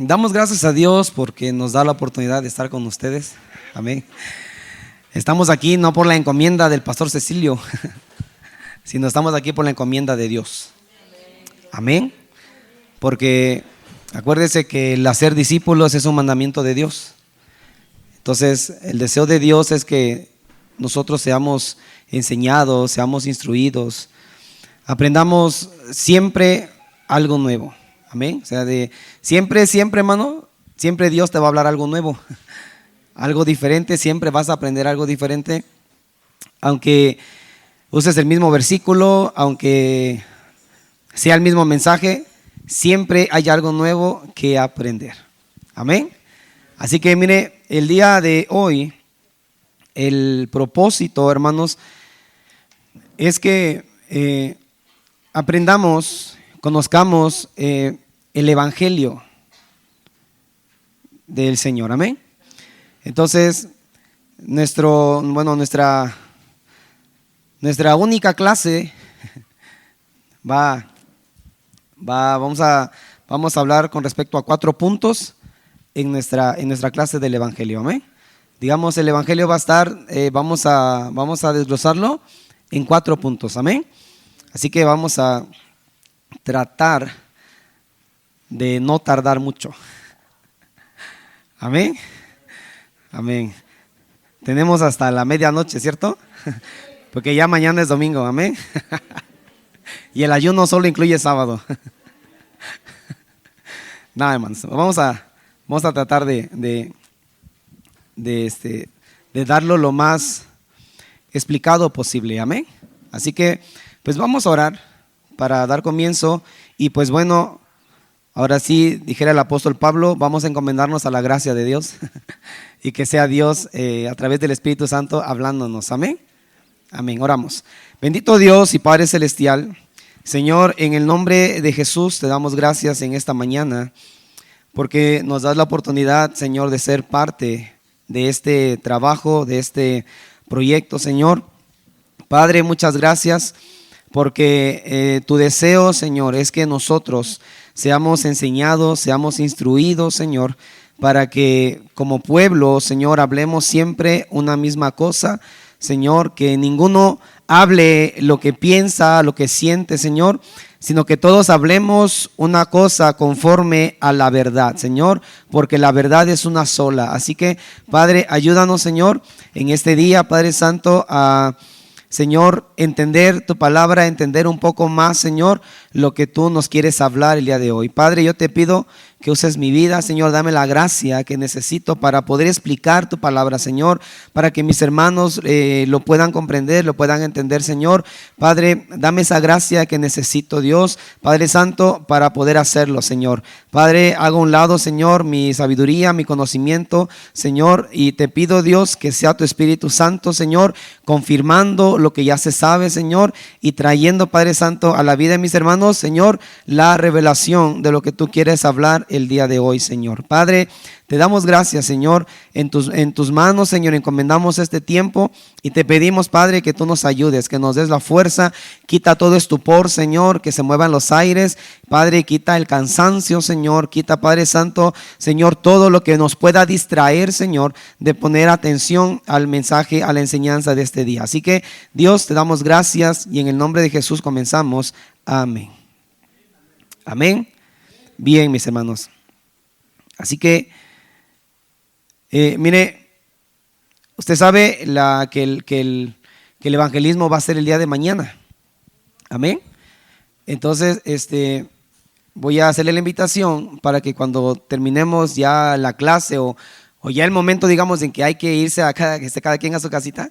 Damos gracias a Dios porque nos da la oportunidad de estar con ustedes. Amén. Estamos aquí no por la encomienda del pastor Cecilio, sino estamos aquí por la encomienda de Dios. Amén. Porque acuérdese que el hacer discípulos es un mandamiento de Dios. Entonces, el deseo de Dios es que nosotros seamos enseñados, seamos instruidos, aprendamos siempre algo nuevo. Amén. O sea, siempre, hermano, siempre Dios te va a hablar algo nuevo, algo diferente, siempre vas a aprender algo diferente. Aunque uses el mismo versículo, aunque sea el mismo mensaje, siempre hay algo nuevo que aprender. Amén. Así que mire, el día de hoy, el propósito, hermanos, es que aprendamos, conozcamos el evangelio del Señor. Amén. Entonces, nuestra única clase vamos a hablar con respecto a 4 puntos en nuestra clase del evangelio. Amén. Digamos, el evangelio va a estar, vamos a desglosarlo en 4 puntos. Amén. Así que vamos a tratar de no tardar mucho. Amén. Amén. Tenemos hasta la medianoche, ¿cierto? Porque ya mañana es domingo. Amén. Y el ayuno solo incluye sábado. Nada, hermanos. Vamos a tratar de darlo lo más explicado posible. Amén. Así que pues vamos a orar para dar comienzo. Y pues bueno, ahora sí, dijera el apóstol Pablo, vamos a encomendarnos a la gracia de Dios y que sea Dios a través del Espíritu Santo hablándonos. Amén. Amén. Oramos. Bendito Dios y Padre Celestial, Señor, en el nombre de Jesús te damos gracias en esta mañana porque nos das la oportunidad, Señor, de ser parte de este trabajo, de este proyecto, Señor. Padre, muchas gracias porque tu deseo, Señor, es que nosotros seamos enseñados, seamos instruidos, Señor, para que como pueblo, Señor, hablemos siempre una misma cosa, Señor, que ninguno hable lo que piensa, lo que siente, Señor, sino que todos hablemos una cosa conforme a la verdad, Señor, porque la verdad es una sola. Así que, Padre, ayúdanos, Señor, en este día, Padre Santo, a Señor, entender tu palabra, entender un poco más, Señor, lo que tú nos quieres hablar el día de hoy. Padre, yo te pido que uses mi vida, Señor, dame la gracia que necesito para poder explicar tu palabra, Señor, para que mis hermanos lo puedan comprender, lo puedan entender, Señor. Padre, dame esa gracia que necesito, Dios, Padre Santo, para poder hacerlo, Señor. Padre, hago a un lado, Señor, mi sabiduría, mi conocimiento, Señor, y te pido, Dios, que sea tu Espíritu Santo, Señor, confirmando lo que ya se sabe, Señor, y trayendo, Padre Santo, a la vida de mis hermanos, Señor, la revelación de lo que tú quieres hablar el día de hoy, Señor. Padre, te damos gracias, Señor, en tus manos, Señor, encomendamos este tiempo y te pedimos, Padre, que tú nos ayudes, que nos des la fuerza, quita todo estupor, Señor, que se muevan los aires, Padre, quita el cansancio, Señor, quita, Padre Santo, Señor, todo lo que nos pueda distraer, Señor, de poner atención al mensaje, a la enseñanza de este día. Así que, Dios, te damos gracias y en el nombre de Jesús comenzamos. Amén. Amén. Bien, mis hermanos. Así que, mire, usted sabe que el evangelismo va a ser el día de mañana. Amén. Entonces, voy a hacerle la invitación para que cuando terminemos ya la clase o ya el momento, digamos, en que hay que irse que esté cada quien a su casita,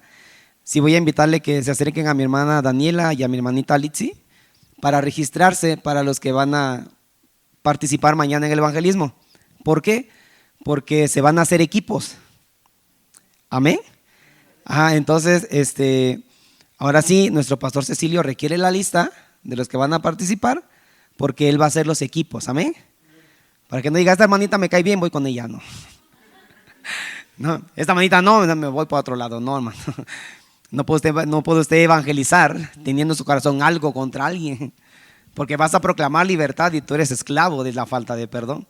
sí voy a invitarle que se acerquen a mi hermana Daniela y a mi hermanita Litsi para registrarse para los que van a participar mañana en el evangelismo. ¿Por qué? Porque se van a hacer equipos. Amén. Entonces, ahora sí, nuestro pastor Cecilio requiere la lista de los que van a participar porque él va a hacer los equipos. Amén. Para que no diga, esta hermanita me cae bien, voy con ella. No, esta hermanita no, me voy para otro lado. No, hermano. No puede usted evangelizar teniendo en su corazón algo contra alguien, porque vas a proclamar libertad y tú eres esclavo de la falta de perdón.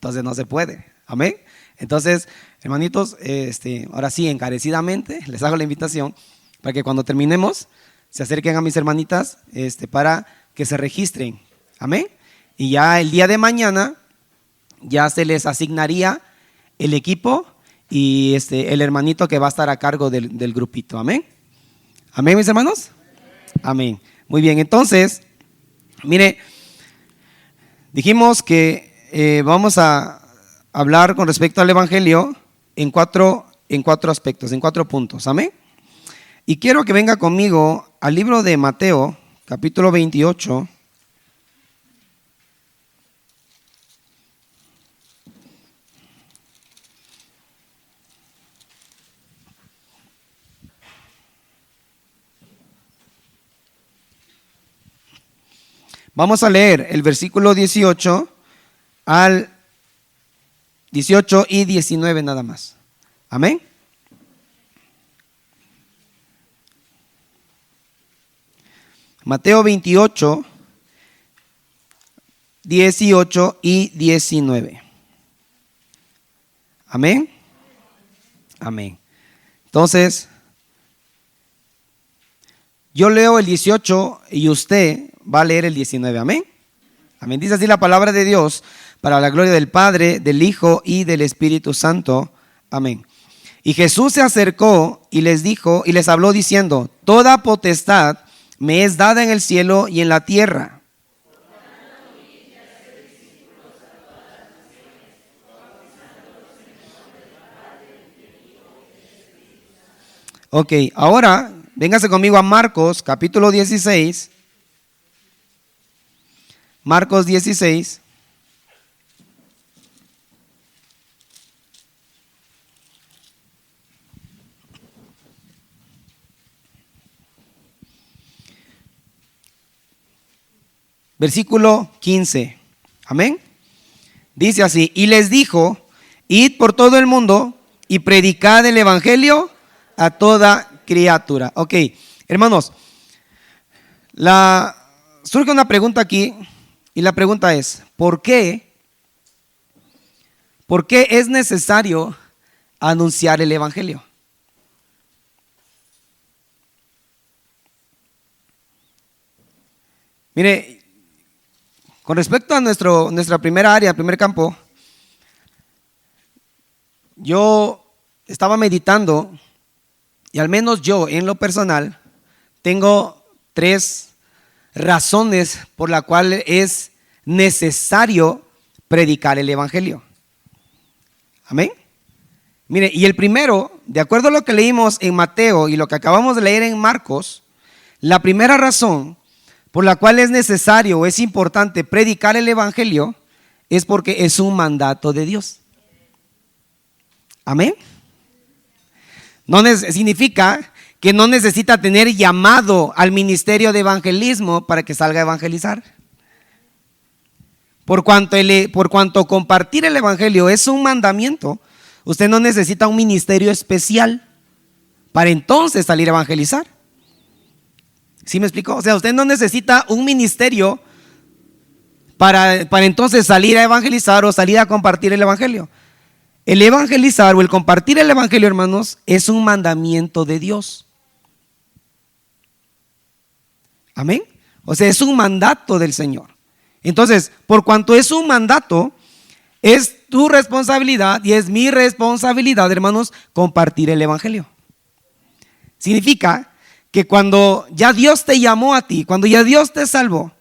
entonces no se puede. Amén. Entonces, hermanitos, ahora sí, encarecidamente les hago la invitación para que cuando terminemos se acerquen a mis hermanitas para que se registren. Amén. Y ya el día de mañana ya se les asignaría el equipo y el hermanito que va a estar a cargo del grupito. Amén. Amén, mis hermanos. Amén. Muy bien, entonces, mire, dijimos que vamos a hablar con respecto al evangelio en cuatro aspectos, en 4 puntos. Amén. Y quiero que venga conmigo al libro de Mateo, capítulo 28. Vamos a leer el versículo 18 y 19 nada más. Amén. Mateo 28, 18 y 19. Amén. Amén. Entonces, yo leo el 18 y usted va a leer el 19. Amén. Amén. Dice así la palabra de Dios, para la gloria del Padre, del Hijo y del Espíritu Santo. Amén. Y Jesús se acercó y les dijo y les habló diciendo: toda potestad me es dada en el cielo y en la tierra. Ok, ahora véngase conmigo a Marcos capítulo 16. Marcos 16. Versículo 15. Amén. Dice así: y les dijo: id por todo el mundo y predicad el evangelio a toda criatura. Ok, hermanos, surge una pregunta aquí, y la pregunta es: ¿por qué es necesario anunciar el evangelio? Mire, con respecto a nuestra primera área, primer campo, yo estaba meditando y al menos yo en lo personal tengo 3 razones por las cuales es necesario predicar el evangelio. Amén. Mire, y el primero, de acuerdo a lo que leímos en Mateo y lo que acabamos de leer en Marcos, la primera razón por la cual es necesario o es importante predicar el evangelio es porque es un mandato de Dios. Amén. Significa que no necesita tener llamado al ministerio de evangelismo para que salga a evangelizar. Por cuanto compartir el evangelio es un mandamiento, usted no necesita un ministerio especial para entonces salir a evangelizar. ¿Sí me explico? O sea, usted no necesita un ministerio para entonces salir a evangelizar o salir a compartir el evangelio. El evangelizar o el compartir el evangelio, hermanos, es un mandamiento de Dios. Amén. O sea, es un mandato del Señor. Entonces, por cuanto es un mandato, es tu responsabilidad y es mi responsabilidad, hermanos, compartir el evangelio. Significa que cuando ya Dios te llamó a ti, cuando ya Dios te salvó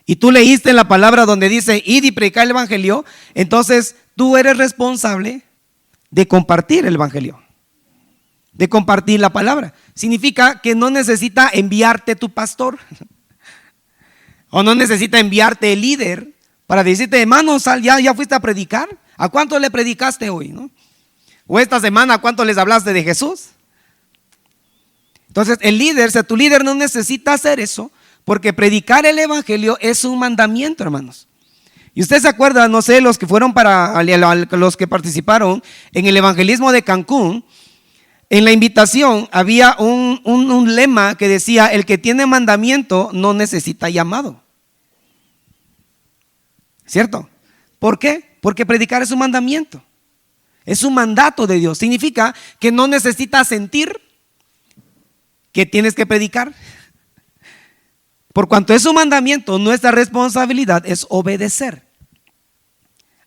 y tú leíste la palabra donde dice id y predicar el evangelio, entonces tú eres responsable de compartir el evangelio, de compartir la palabra. Significa que no necesita enviarte tu pastor o no necesita enviarte el líder para decirte: hermano, sal, ya fuiste a predicar. ¿A cuánto le predicaste hoy, no? O esta semana, ¿a cuánto les hablaste de Jesús? Entonces el líder, o sea, tu líder no necesita hacer eso, porque predicar el evangelio es un mandamiento, hermanos. Y usted se acuerda, no sé, los que fueron los que participaron en el evangelismo de Cancún, en la invitación había un lema que decía: el que tiene mandamiento no necesita llamado. ¿Cierto? ¿Por qué? Porque predicar es un mandamiento. Es un mandato de Dios. Significa que no necesitas sentir que tienes que predicar. Por cuanto es un mandamiento, nuestra responsabilidad es obedecer.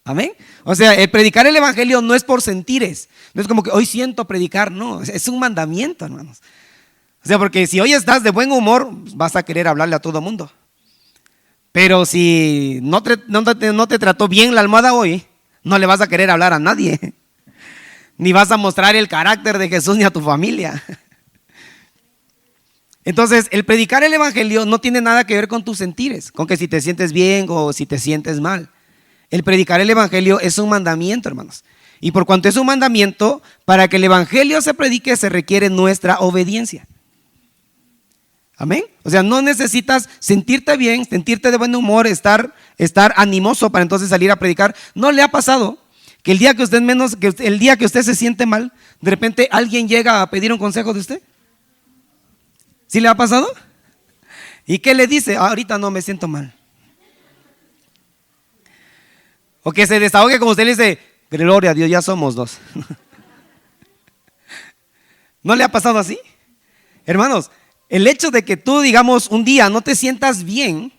Amén. O sea, el predicar el evangelio no es por sentires. No es como que hoy siento predicar. No, es un mandamiento, hermanos. O sea, porque si hoy estás de buen humor, vas a querer hablarle a todo el mundo. Pero si no te trató bien la almohada hoy, no le vas a querer hablar a nadie. Ni vas a mostrar el carácter de Jesús ni a tu familia. Entonces, el predicar el evangelio no tiene nada que ver con tus sentires, con que si te sientes bien o si te sientes mal. El predicar el evangelio es un mandamiento, hermanos. Y por cuanto es un mandamiento, para que el evangelio se predique se requiere nuestra obediencia. Amén. O sea, no necesitas sentirte bien, sentirte de buen humor, estar animoso para entonces salir a predicar. ¿No le ha pasado que el día que usted se siente mal, de repente alguien llega a pedir un consejo de usted? ¿Sí le ha pasado? ¿Y qué le dice? Ahorita no me siento mal. O que se desahogue como usted le dice, gloria a Dios, ya somos dos. ¿No le ha pasado así? Hermanos, el hecho de que tú, digamos, un día no te sientas bien,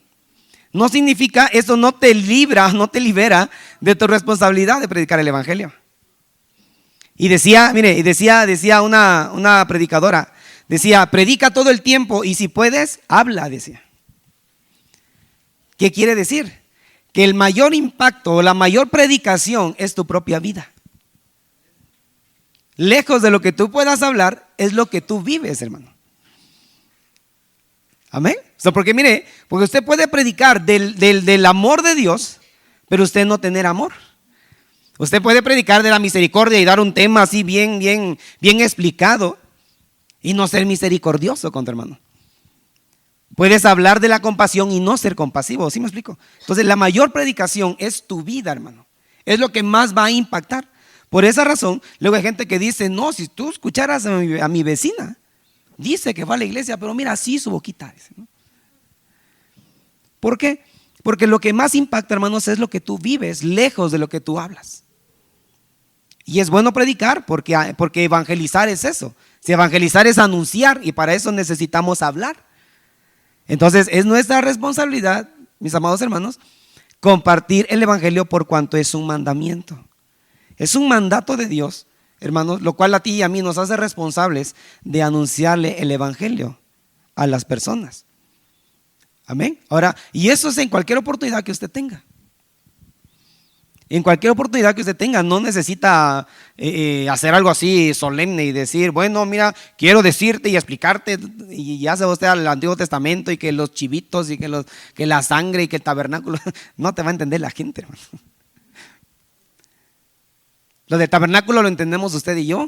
no significa, eso no te libera de tu responsabilidad de predicar el evangelio. Y decía una predicadora, decía, predica todo el tiempo y si puedes, habla, decía. ¿Qué quiere decir? Que el mayor impacto o la mayor predicación es tu propia vida. Lejos de lo que tú puedas hablar, es lo que tú vives, hermano. Amén. Porque usted puede predicar del amor de Dios, pero usted no tener amor. Usted puede predicar de la misericordia y dar un tema así bien explicado y no ser misericordioso con tu hermano. Puedes hablar de la compasión y no ser compasivo, ¿sí me explico? Entonces la mayor predicación es tu vida, hermano. Es lo que más va a impactar. Por esa razón, luego hay gente que dice, no, si tú escucharas a mi vecina, dice que va a la iglesia, pero mira así su boquita. Dice, ¿no? ¿Por qué? Porque lo que más impacta, hermanos, es lo que tú vives, lejos de lo que tú hablas. Y es bueno predicar porque evangelizar es eso. Si evangelizar es anunciar y para eso necesitamos hablar. Entonces es nuestra responsabilidad, mis amados hermanos, compartir el evangelio por cuanto es un mandamiento. Es un mandato de Dios, hermanos, lo cual a ti y a mí nos hace responsables de anunciarle el evangelio a las personas. Amén. Ahora, y eso es en cualquier oportunidad que usted tenga. En cualquier oportunidad que usted tenga, no necesita hacer algo así solemne y decir, bueno, mira, quiero decirte y explicarte, y ya se va usted al Antiguo Testamento y que los chivitos y que la sangre y que el tabernáculo, no te va a entender la gente, hermano. Lo del tabernáculo lo entendemos usted y yo,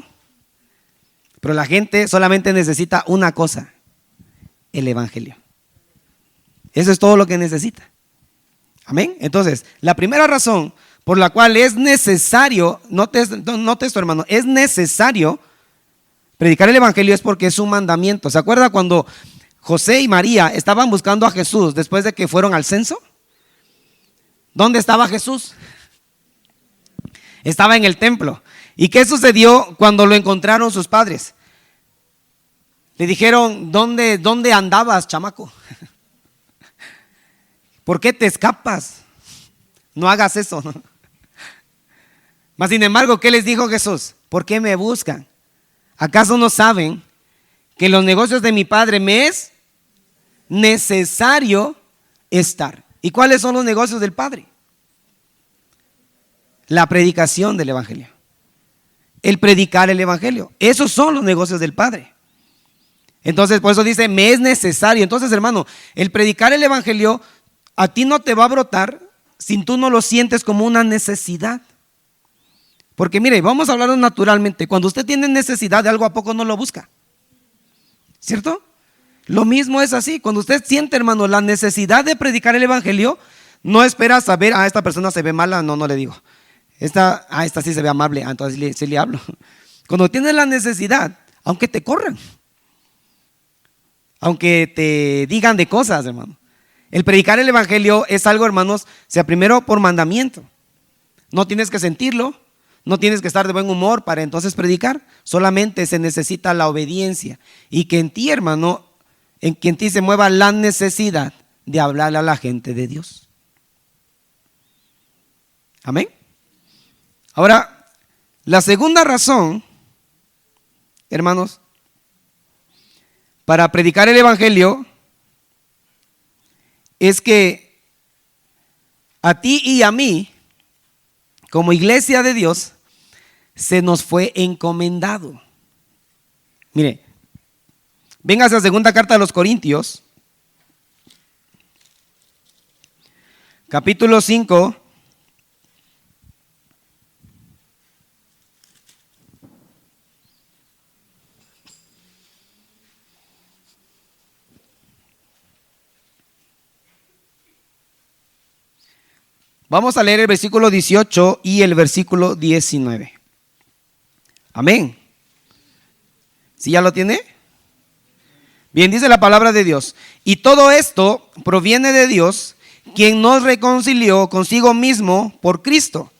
pero la gente solamente necesita una cosa, el evangelio. Eso es todo lo que necesita. Amén. Entonces, la primera razón por la cual es necesario, note esto, hermano, es necesario predicar el evangelio es porque es un mandamiento. ¿Se acuerda cuando José y María estaban buscando a Jesús después de que fueron al censo? ¿Dónde estaba Jesús? Estaba en el templo. ¿Y qué sucedió cuando lo encontraron sus padres? Le dijeron, ¿dónde andabas, chamaco? ¿Por qué te escapas? No hagas eso. Mas sin embargo, ¿qué les dijo Jesús? ¿Por qué me buscan? ¿Acaso no saben que en los negocios de mi Padre me es necesario estar? ¿Y cuáles son los negocios del Padre? La predicación del evangelio. El predicar el evangelio. Esos son los negocios del Padre. Entonces, por eso dice, me es necesario. Entonces, hermano, el predicar el evangelio a ti no te va a brotar si tú no lo sientes como una necesidad. Porque mire, vamos a hablarlo naturalmente. Cuando usted tiene necesidad de algo, ¿a poco no lo busca? ¿Cierto? Lo mismo es así. Cuando usted siente, hermano, la necesidad de predicar el evangelio, no espera saber, esta persona se ve mala, no le digo. Esta sí se ve amable, entonces sí le hablo. Cuando tienes la necesidad, aunque te corran, aunque te digan de cosas, hermano. El predicar el evangelio es algo, hermanos, sea primero por mandamiento. No tienes que sentirlo, no tienes que estar de buen humor para entonces predicar. Solamente se necesita la obediencia y que en ti, hermano, en que en ti se mueva la necesidad de hablarle a la gente de Dios. Amén. Ahora, la segunda razón, hermanos, para predicar el evangelio es que a ti y a mí, como iglesia de Dios, se nos fue encomendado. Mire, véngase a segunda carta de los Corintios, capítulo 5. Vamos a leer el versículo 18 y el versículo 19. Amén. ¿Sí ya lo tiene? Bien, dice la palabra de Dios. Y todo esto proviene de Dios, quien nos reconcilió consigo mismo por Cristo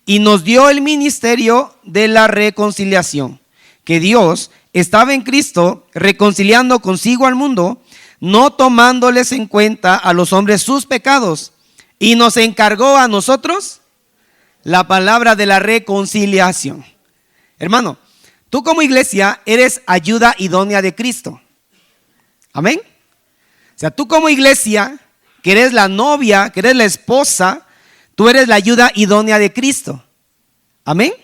y nos dio el ministerio de la reconciliación. Que Dios estaba en Cristo reconciliando consigo al mundo, no tomándoles en cuenta a los hombres sus pecados, y nos encargó a nosotros la palabra de la reconciliación. Hermano, tú como iglesia eres ayuda idónea de Cristo. Amén. O sea, tú como iglesia, que eres la novia, que eres la esposa, tú eres la ayuda idónea de Cristo. Amén.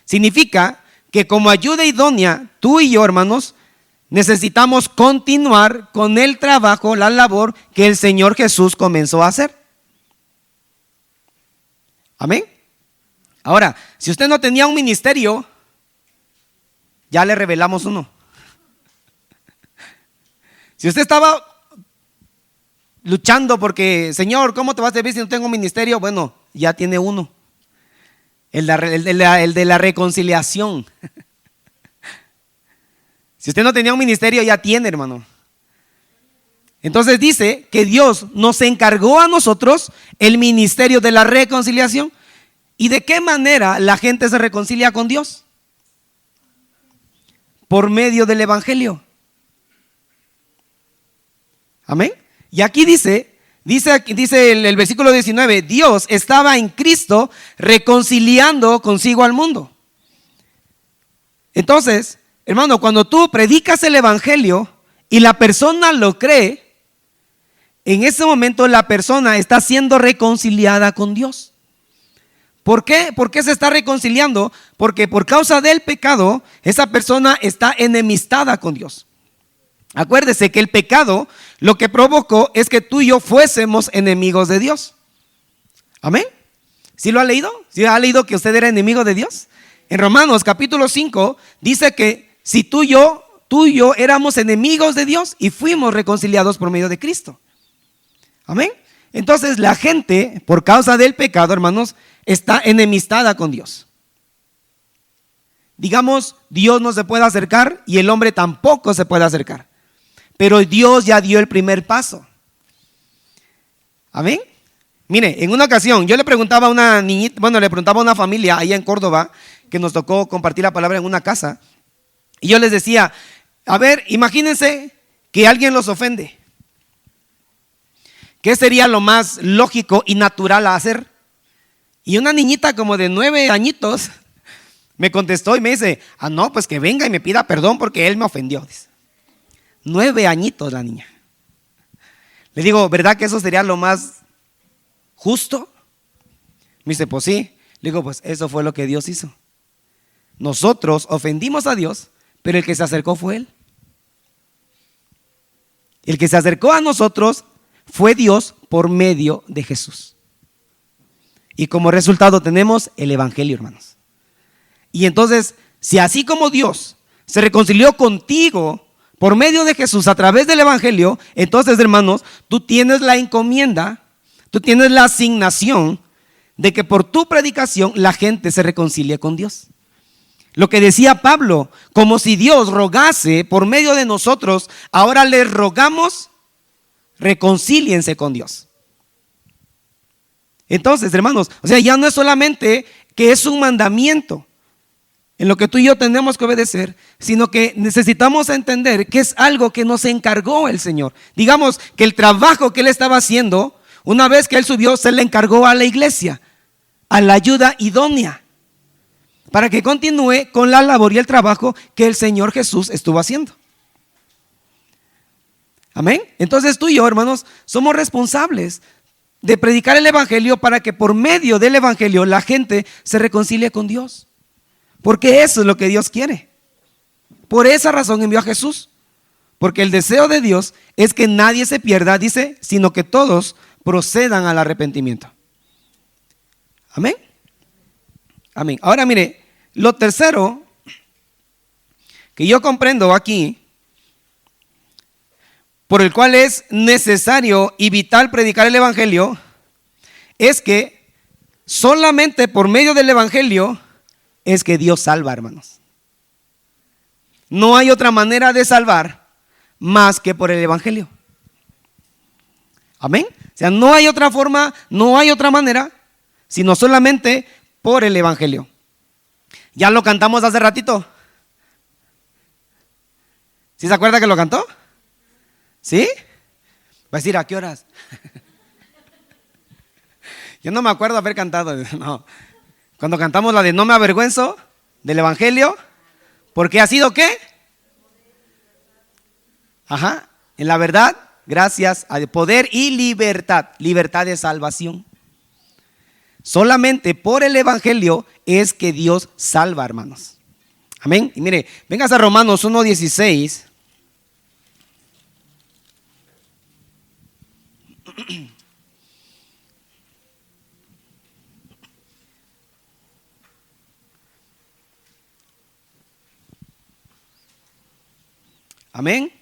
Significa que como ayuda idónea, tú y yo, hermanos, necesitamos continuar con el trabajo, la labor que el Señor Jesús comenzó a hacer. Amén. Ahora, si usted no tenía un ministerio, ya le revelamos uno. Si usted estaba luchando Señor, ¿cómo te vas a servir si no tengo un ministerio? Bueno, ya tiene uno. El de la reconciliación. Si usted no tenía un ministerio, ya tiene, hermano. Entonces dice que Dios nos encargó a nosotros el ministerio de la reconciliación. ¿Y de qué manera la gente se reconcilia con Dios? Por medio del evangelio. Amén. Y aquí dice el versículo 19, Dios estaba en Cristo reconciliando consigo al mundo. Entonces, hermano, cuando tú predicas el evangelio y la persona lo cree, en ese momento la persona está siendo reconciliada con Dios. ¿Por qué? ¿Por qué se está reconciliando? Porque por causa del pecado, esa persona está enemistada con Dios. Acuérdese que el pecado lo que provocó es que tú y yo fuésemos enemigos de Dios. Amén. ¿Sí lo ha leído? ¿Sí ha leído que usted era enemigo de Dios? En Romanos capítulo 5 dice que si tú y yo éramos enemigos de Dios y fuimos reconciliados por medio de Cristo. Amén. Entonces la gente, por causa del pecado, hermanos, está enemistada con Dios. Digamos, Dios no se puede acercar y el hombre tampoco se puede acercar. Pero Dios ya dio el primer paso. Amén. Mire, en una ocasión yo le preguntaba a una niñita, le preguntaba a una familia allá en Córdoba que nos tocó compartir la palabra en una casa. Y yo les decía, a ver, imagínense que alguien los ofende. ¿Qué sería lo más lógico y natural a hacer? Y una niñita como de 9 añitos me contestó y me dice, no, pues que venga y me pida perdón porque él me ofendió. Dice. 9 añitos la niña. Le digo, ¿verdad que eso sería lo más justo? Me dice, pues sí. Le digo, pues eso fue lo que Dios hizo. Nosotros ofendimos a Dios, pero el que se acercó fue Él. El que se acercó a nosotros fue Dios por medio de Jesús. Y como resultado tenemos el evangelio, hermanos. Y entonces, si así como Dios se reconcilió contigo por medio de Jesús a través del evangelio, entonces, hermanos, tú tienes la encomienda, tú tienes la asignación de que por tu predicación la gente se reconcilie con Dios. Lo que decía Pablo, como si Dios rogase por medio de nosotros, ahora les rogamos, reconcíliense con Dios. Entonces, hermanos, o sea, ya no es solamente que es un mandamiento en lo que tú y yo tenemos que obedecer, sino que necesitamos entender que es algo que nos encargó el Señor. Digamos que el trabajo que Él estaba haciendo, una vez que Él subió, se le encargó a la iglesia, a la ayuda idónea, para que continúe con la labor y el trabajo que el Señor Jesús estuvo haciendo. Amén. Entonces tú y yo, hermanos, somos responsables de predicar el evangelio para que por medio del evangelio la gente se reconcilie con Dios. Porque eso es lo que Dios quiere. Por esa razón envió a Jesús. Porque el deseo de Dios es que nadie se pierda, dice, sino que todos procedan al arrepentimiento. Amén. Amén. Ahora mire, lo tercero que yo comprendo aquí, por el cual es necesario y vital predicar el evangelio, es que solamente por medio del evangelio es que Dios salva, hermanos. No hay otra manera de salvar más que por el evangelio. Amén. O sea, no hay otra forma, no hay otra manera, sino solamente por el evangelio. Ya lo cantamos hace ratito. ¿Sí se acuerda que lo cantó? ¿Sí? Va a decir, ¿a qué horas? Yo no me acuerdo haber cantado. No. Cuando cantamos la de no me avergüenzo del evangelio, porque ha sido ¿qué? Ajá, en la verdad, gracias a poder y libertad, libertad de salvación. Solamente por el evangelio es que Dios salva, hermanos. Amén. Y mire, vengas a Romanos 1:16. Amén.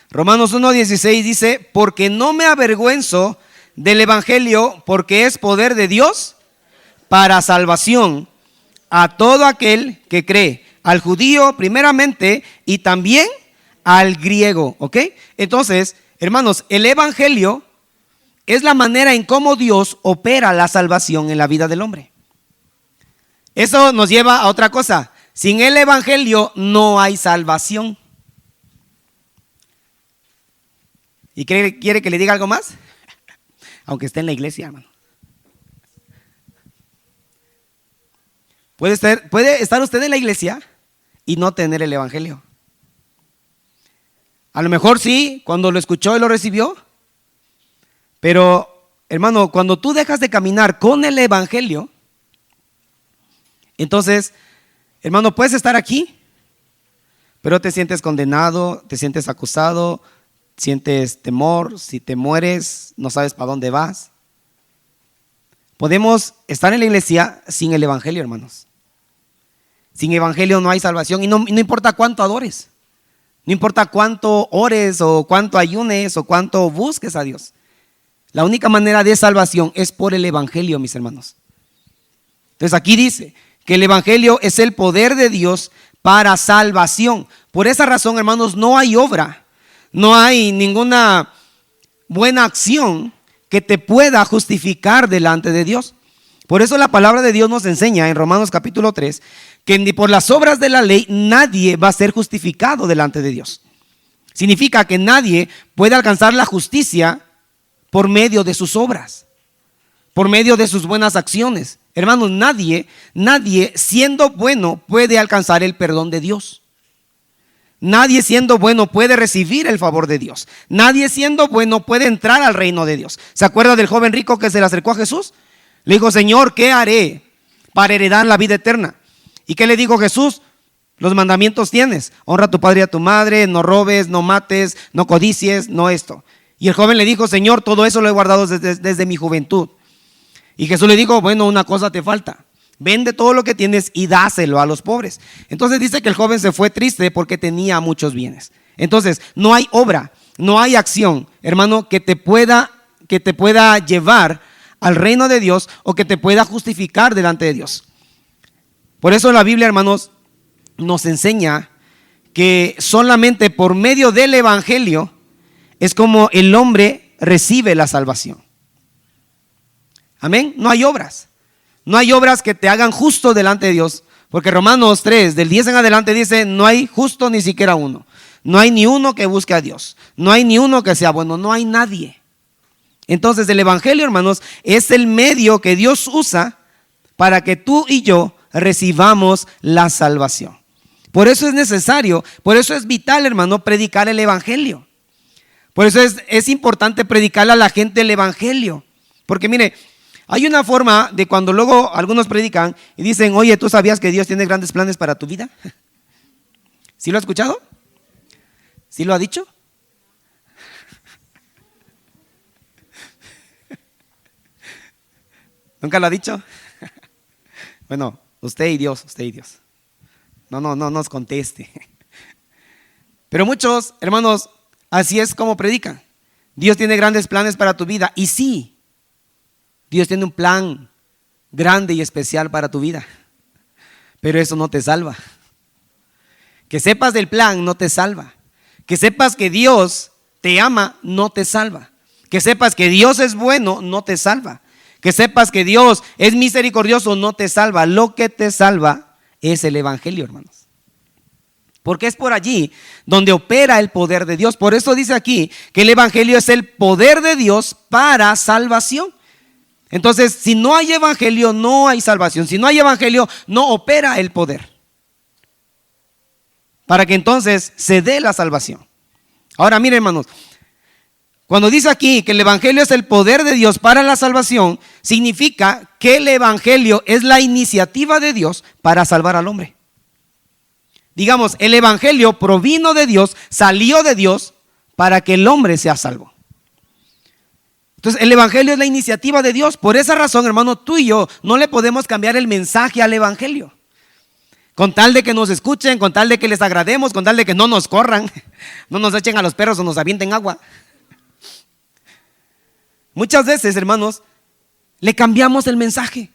Romanos 1:16 dice, porque no me avergüenzo del evangelio, porque es poder de Dios para salvación a todo aquel que cree, al judío primeramente y también al griego, ¿ok? Entonces, hermanos, el evangelio es la manera en cómo Dios opera la salvación en la vida del hombre. Eso nos lleva a otra cosa. Sin el evangelio no hay salvación. ¿Y quiere que le diga algo más? Aunque esté en la iglesia, hermano. Puede estar usted en la iglesia y no tener el evangelio. A lo mejor sí, cuando lo escuchó y lo recibió. Pero, hermano, cuando tú dejas de caminar con el evangelio, entonces, hermano, puedes estar aquí, pero te sientes condenado, te sientes acusado, sientes temor. Si te mueres, no sabes para dónde vas. Podemos estar en la iglesia sin el evangelio, hermanos. Sin evangelio no hay salvación y no importa cuánto adores, no importa cuánto ores o cuánto ayunes o cuánto busques a Dios. La única manera de salvación es por el evangelio, mis hermanos. Entonces aquí dice que el evangelio es el poder de Dios para salvación. Por esa razón, hermanos, no hay obra, no hay ninguna buena acción que te pueda justificar delante de Dios. Por eso la palabra de Dios nos enseña en Romanos capítulo 3 que ni por las obras de la ley nadie va a ser justificado delante de Dios. Significa que nadie puede alcanzar la justicia por medio de sus obras, por medio de sus buenas acciones. Hermanos, nadie siendo bueno puede alcanzar el perdón de Dios. Nadie siendo bueno puede recibir el favor de Dios. Nadie siendo bueno puede entrar al reino de Dios. ¿Se acuerda del joven rico que se le acercó a Jesús? Le dijo, Señor, ¿qué haré para heredar la vida eterna? ¿Y qué le dijo Jesús? Los mandamientos tienes. Honra a tu padre y a tu madre, no robes, no mates, no codicies, no esto. Y el joven le dijo, Señor, todo eso lo he guardado desde mi juventud. Y Jesús le dijo, bueno, una cosa te falta. Vende todo lo que tienes y dáselo a los pobres. Entonces dice que el joven se fue triste porque tenía muchos bienes. Entonces, no hay obra, no hay acción, hermano, que te pueda llevar al reino de Dios o que te pueda justificar delante de Dios. Por eso la Biblia, hermanos, nos enseña que solamente por medio del evangelio es como el hombre recibe la salvación. Amén. No hay obras. No hay obras que te hagan justo delante de Dios. Porque Romanos 3, del 10 en adelante dice, no hay justo ni siquiera uno. No hay ni uno que busque a Dios. No hay ni uno que sea bueno. No hay nadie. Entonces el evangelio, hermanos, es el medio que Dios usa para que tú y yo recibamos la salvación. Por eso es necesario, por eso es vital, hermano, predicar el evangelio. Por eso es importante predicarle a la gente el evangelio. Porque mire, hay una forma de cuando luego algunos predican y dicen, oye, ¿tú sabías que Dios tiene grandes planes para tu vida? ¿Sí lo ha escuchado? ¿Sí lo ha dicho? ¿Nunca lo ha dicho? Bueno, usted y Dios, usted y Dios. No nos conteste. Pero muchos, hermanos, así es como predican. Dios tiene grandes planes para tu vida. Y sí, Dios tiene un plan grande y especial para tu vida. Pero eso no te salva. Que sepas del plan no te salva. Que sepas que Dios te ama no te salva. Que sepas que Dios es bueno no te salva. Que sepas que Dios es misericordioso no te salva. Lo que te salva es el evangelio, hermanos. Porque es por allí donde opera el poder de Dios. Por eso dice aquí que el evangelio es el poder de Dios para salvación. Entonces, si no hay evangelio, no hay salvación. Si no hay evangelio, no opera el poder para que entonces se dé la salvación. Ahora, miren, hermanos, cuando dice aquí que el evangelio es el poder de Dios para la salvación, significa que el evangelio es la iniciativa de Dios para salvar al hombre. Digamos, el evangelio provino de Dios, salió de Dios para que el hombre sea salvo. Entonces, el evangelio es la iniciativa de Dios. Por esa razón, hermano, tú y yo no le podemos cambiar el mensaje al evangelio. Con tal de que nos escuchen, con tal de que les agrademos, con tal de que no nos corran, no nos echen a los perros o nos avienten agua. Muchas veces, hermanos, le cambiamos el mensaje.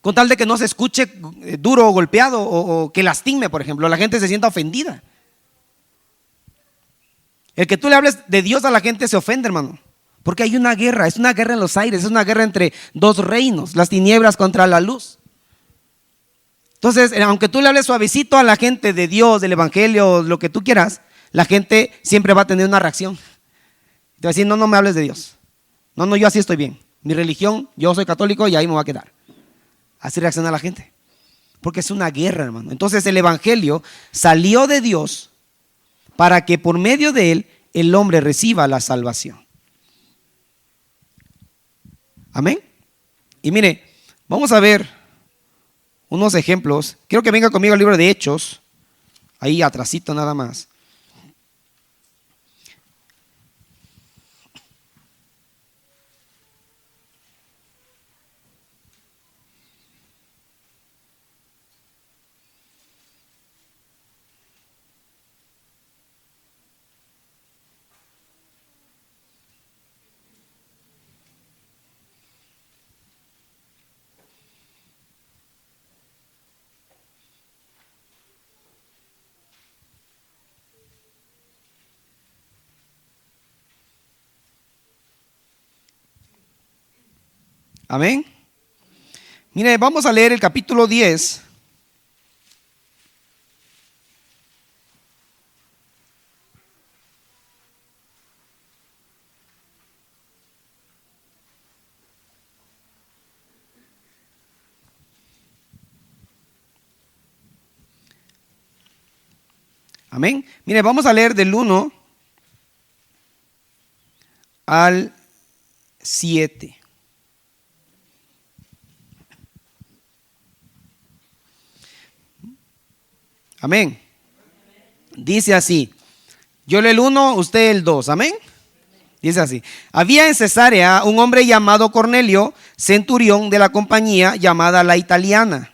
Con tal de que no se escuche duro o golpeado o que lastime, por ejemplo, la gente se sienta ofendida. El que tú le hables de Dios a la gente se ofende, hermano. Porque hay una guerra, es una guerra en los aires, es una guerra entre dos reinos, las tinieblas contra la luz. Entonces, aunque tú le hables suavecito a la gente de Dios, del evangelio, lo que tú quieras, la gente siempre va a tener una reacción. Te va a decir, no me hables de Dios. No, yo así estoy bien. Mi religión, yo soy católico y ahí me voy a quedar. Así reacciona la gente. Porque es una guerra, hermano. Entonces el evangelio salió de Dios para que por medio de él el hombre reciba la salvación. Amén. Y mire, vamos a ver unos ejemplos. Quiero que venga conmigo al libro de Hechos. Ahí atrasito nada más. Amén. Mire, vamos a leer el capítulo 10. Amén. Mire, vamos a leer del 1 al 7. Amén. Dice así. Yo leo el 1, usted el 2. Amén. Dice así. Había en Cesarea un hombre llamado Cornelio, centurión de la compañía llamada La Italiana.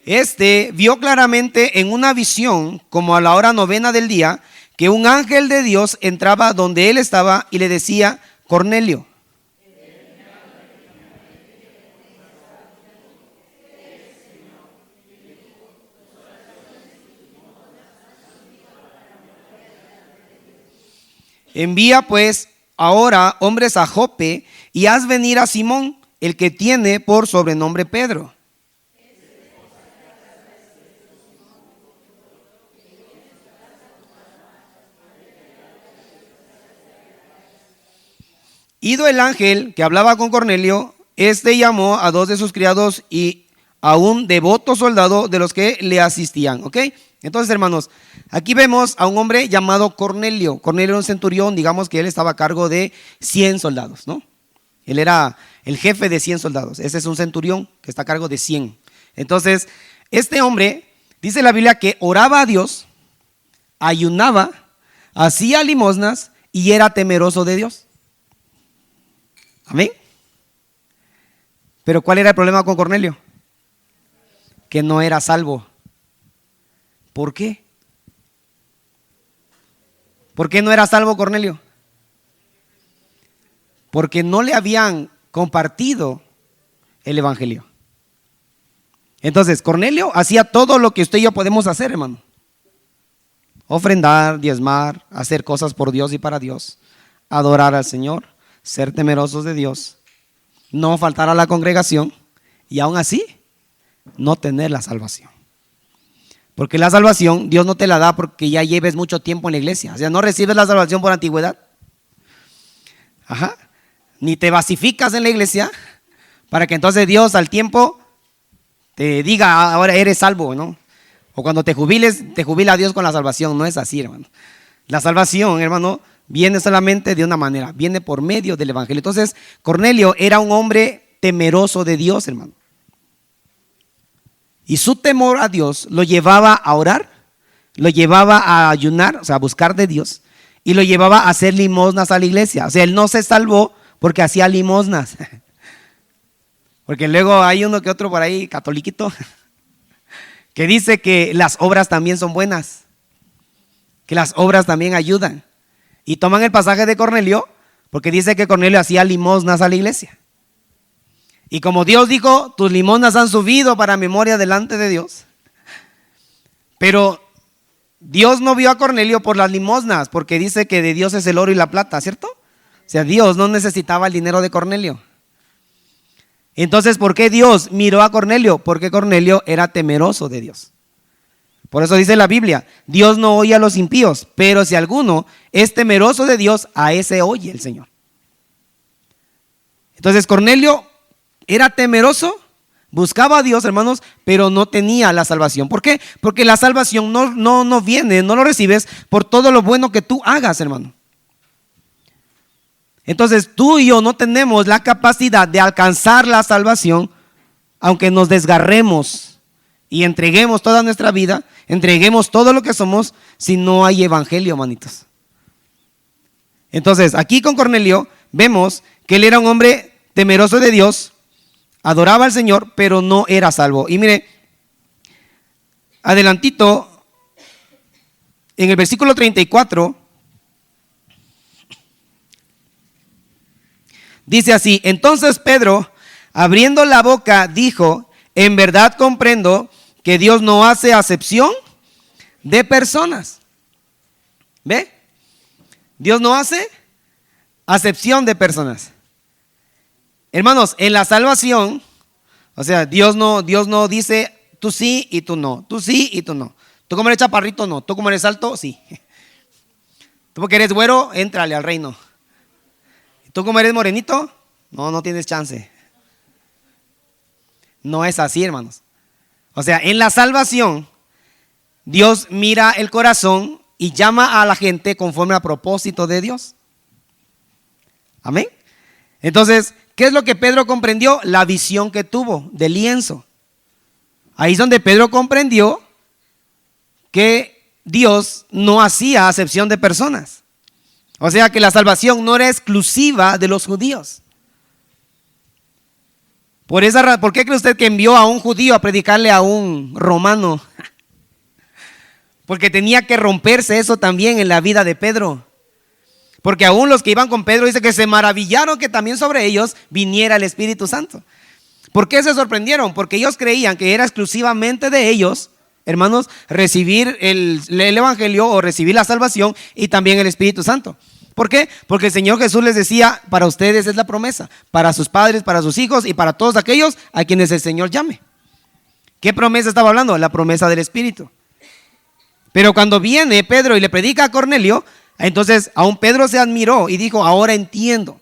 Este vio claramente en una visión, como a la hora novena del día, que un ángel de Dios entraba donde él estaba y le decía: Cornelio. Envía pues ahora hombres a Jope y haz venir a Simón, el que tiene por sobrenombre Pedro. Ido el ángel que hablaba con Cornelio, este llamó a 2 de sus criados y a un devoto soldado de los que le asistían. ¿Ok? Entonces, hermanos, aquí vemos a un hombre llamado Cornelio. Cornelio era un centurión, digamos que él estaba a cargo de 100 soldados, ¿no? Él era el jefe de 100 soldados. Ese es un centurión que está a cargo de 100. Entonces, este hombre, dice la Biblia, que oraba a Dios, ayunaba, hacía limosnas y era temeroso de Dios. Amén. Pero ¿cuál era el problema con Cornelio? Que no era salvo. ¿Por qué? ¿Por qué no era salvo Cornelio? Porque no le habían compartido el evangelio. Entonces, Cornelio hacía todo lo que usted y yo podemos hacer, hermano. Ofrendar, diezmar, hacer cosas por Dios y para Dios, adorar al Señor, ser temerosos de Dios, no faltar a la congregación y aún así no tener la salvación. Porque la salvación Dios no te la da porque ya lleves mucho tiempo en la iglesia. O sea, no recibes la salvación por antigüedad. Ajá. Ni te basificas en la iglesia para que entonces Dios al tiempo te diga: ahora eres salvo, ¿no? O cuando te jubiles, te jubila Dios con la salvación. No es así, hermano. La salvación, hermano, viene solamente de una manera, viene por medio del evangelio. Entonces, Cornelio era un hombre temeroso de Dios, hermano. Y su temor a Dios lo llevaba a orar, lo llevaba a ayunar, o sea, a buscar de Dios, y lo llevaba a hacer limosnas a la iglesia. O sea, él no se salvó porque hacía limosnas. Porque luego hay uno que otro por ahí, catoliquito, que dice que las obras también son buenas, que las obras también ayudan. Y toman el pasaje de Cornelio porque dice que Cornelio hacía limosnas a la iglesia. Y como Dios dijo: tus limosnas han subido para memoria delante de Dios. Pero Dios no vio a Cornelio por las limosnas, porque dice que de Dios es el oro y la plata, ¿cierto? O sea, Dios no necesitaba el dinero de Cornelio. Entonces, ¿por qué Dios miró a Cornelio? Porque Cornelio era temeroso de Dios. Por eso dice la Biblia: Dios no oye a los impíos, pero si alguno es temeroso de Dios, a ese oye el Señor. Entonces, Cornelio era temeroso, buscaba a Dios, hermanos, pero no tenía la salvación. ¿Por qué? Porque la salvación no viene, no lo recibes por todo lo bueno que tú hagas, hermano. Entonces, tú y yo no tenemos la capacidad de alcanzar la salvación, aunque nos desgarremos y entreguemos toda nuestra vida, entreguemos todo lo que somos, si no hay evangelio, manitos. Entonces, aquí con Cornelio vemos que él era un hombre temeroso de Dios, adoraba al Señor, pero no era salvo. Y mire, adelantito, en el versículo 34, dice así: entonces Pedro, abriendo la boca, dijo: en verdad comprendo que Dios no hace acepción de personas. ¿Ve? Dios no hace acepción de personas. Hermanos, en la salvación, o sea, Dios no dice tú sí y tú no, tú sí y tú no. Tú como eres chaparrito, no. Tú como eres alto, sí. Tú porque eres güero, éntrale al reino. Tú como eres morenito, no tienes chance. No es así, hermanos. O sea, en la salvación, Dios mira el corazón y llama a la gente conforme al propósito de Dios. Amén. Entonces, ¿qué es lo que Pedro comprendió? La visión que tuvo del lienzo. Ahí es donde Pedro comprendió que Dios no hacía acepción de personas. O sea que la salvación no era exclusiva de los judíos. ¿Por qué cree usted que envió a un judío a predicarle a un romano? Porque tenía que romperse eso también en la vida de Pedro. Porque aún los que iban con Pedro dice que se maravillaron que también sobre ellos viniera el Espíritu Santo. ¿Por qué se sorprendieron? Porque ellos creían que era exclusivamente de ellos, hermanos, recibir el Evangelio o recibir la salvación y también el Espíritu Santo. ¿Por qué? Porque el Señor Jesús les decía, para ustedes es la promesa, para sus padres, para sus hijos y para todos aquellos a quienes el Señor llame. ¿Qué promesa estaba hablando? La promesa del Espíritu. Pero cuando viene Pedro y le predica a Cornelio, entonces aún Pedro se admiró y dijo, ahora entiendo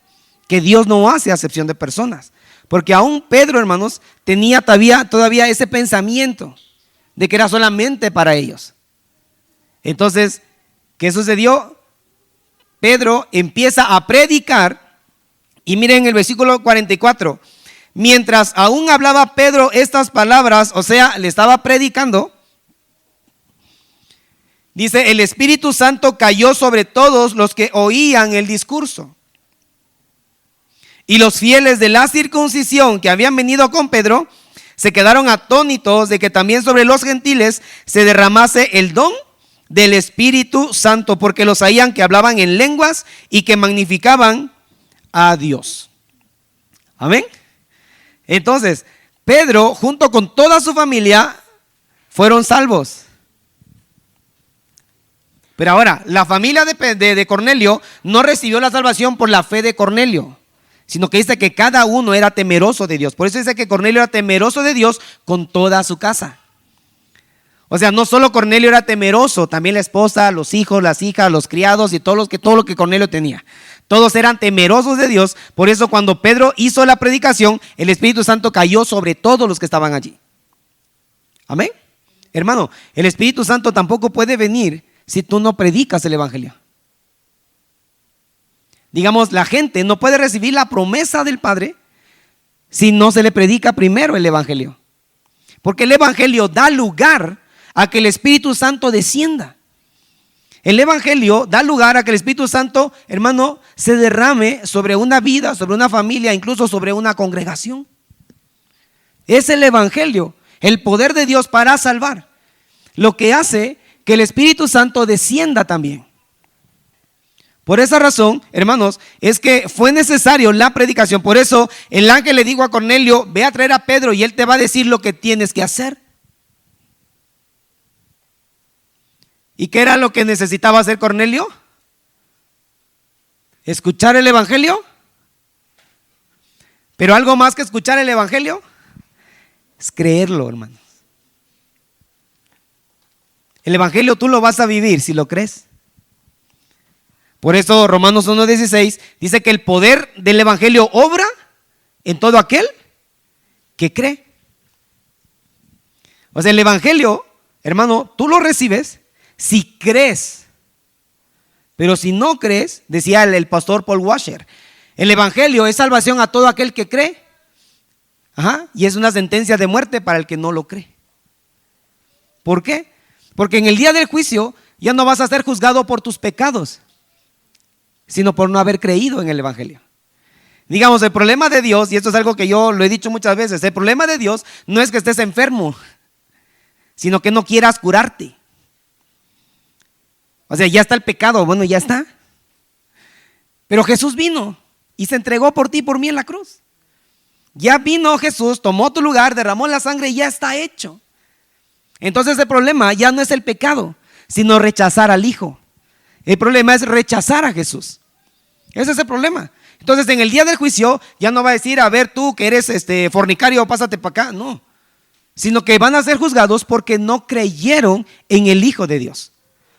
que Dios no hace acepción de personas. Porque aún Pedro, hermanos, tenía todavía ese pensamiento de que era solamente para ellos. Entonces, ¿qué sucedió? Pedro empieza a predicar y miren el versículo 44. Mientras aún hablaba Pedro estas palabras, o sea, le estaba predicando, dice, el Espíritu Santo cayó sobre todos los que oían el discurso. Y los fieles de la circuncisión que habían venido con Pedro se quedaron atónitos de que también sobre los gentiles se derramase el don del Espíritu Santo, porque los oían que hablaban en lenguas y que magnificaban a Dios. Amén. Entonces, Pedro junto con toda su familia fueron salvos. Pero ahora, la familia de Cornelio no recibió la salvación por la fe de Cornelio, sino que dice que cada uno era temeroso de Dios. Por eso dice que Cornelio era temeroso de Dios con toda su casa. O sea, no solo Cornelio era temeroso, también la esposa, los hijos, las hijas, los criados y todo lo que Cornelio tenía. Todos eran temerosos de Dios. Por eso cuando Pedro hizo la predicación, el Espíritu Santo cayó sobre todos los que estaban allí. Amén. Hermano, el Espíritu Santo tampoco puede venir si tú no predicas el Evangelio. Digamos, la gente no puede recibir la promesa del Padre si no se le predica primero el Evangelio. Porque el Evangelio da lugar a que el Espíritu Santo descienda. El Evangelio da lugar a que el Espíritu Santo, hermano, se derrame sobre una vida, sobre una familia, incluso sobre una congregación. Es el Evangelio, el poder de Dios para salvar, lo que hace que el Espíritu Santo descienda también. Por esa razón, hermanos, es que fue necesario la predicación. Por eso el ángel le dijo a Cornelio, ve a traer a Pedro y él te va a decir lo que tienes que hacer. ¿Y qué era lo que necesitaba hacer Cornelio? ¿Escuchar el Evangelio? Pero algo más que escuchar el Evangelio es creerlo, hermanos. El Evangelio tú lo vas a vivir si lo crees. Por eso Romanos 1:16 dice que el poder del Evangelio obra en todo aquel que cree. O sea, el Evangelio, hermano, tú lo recibes si crees. Pero si no crees, decía el pastor Paul Washer, el Evangelio es salvación a todo aquel que cree. Y es una sentencia de muerte para el que no lo cree. ¿Por qué? Porque en el día del juicio ya no vas a ser juzgado por tus pecados, sino por no haber creído en el Evangelio. Digamos, el problema de Dios, y esto es algo que yo lo he dicho muchas veces, el problema de Dios no es que estés enfermo, sino que no quieras curarte. O sea, ya está el pecado, bueno, ya está. Pero Jesús vino y se entregó por ti y por mí en la cruz. Ya vino Jesús, tomó tu lugar, derramó la sangre y ya está hecho. Entonces el problema ya no es el pecado, sino rechazar al Hijo. El problema es rechazar a Jesús. Ese es el problema. Entonces en el día del juicio ya no va a decir, a ver tú que eres fornicario, pásate para acá. No, sino que van a ser juzgados porque no creyeron en el Hijo de Dios.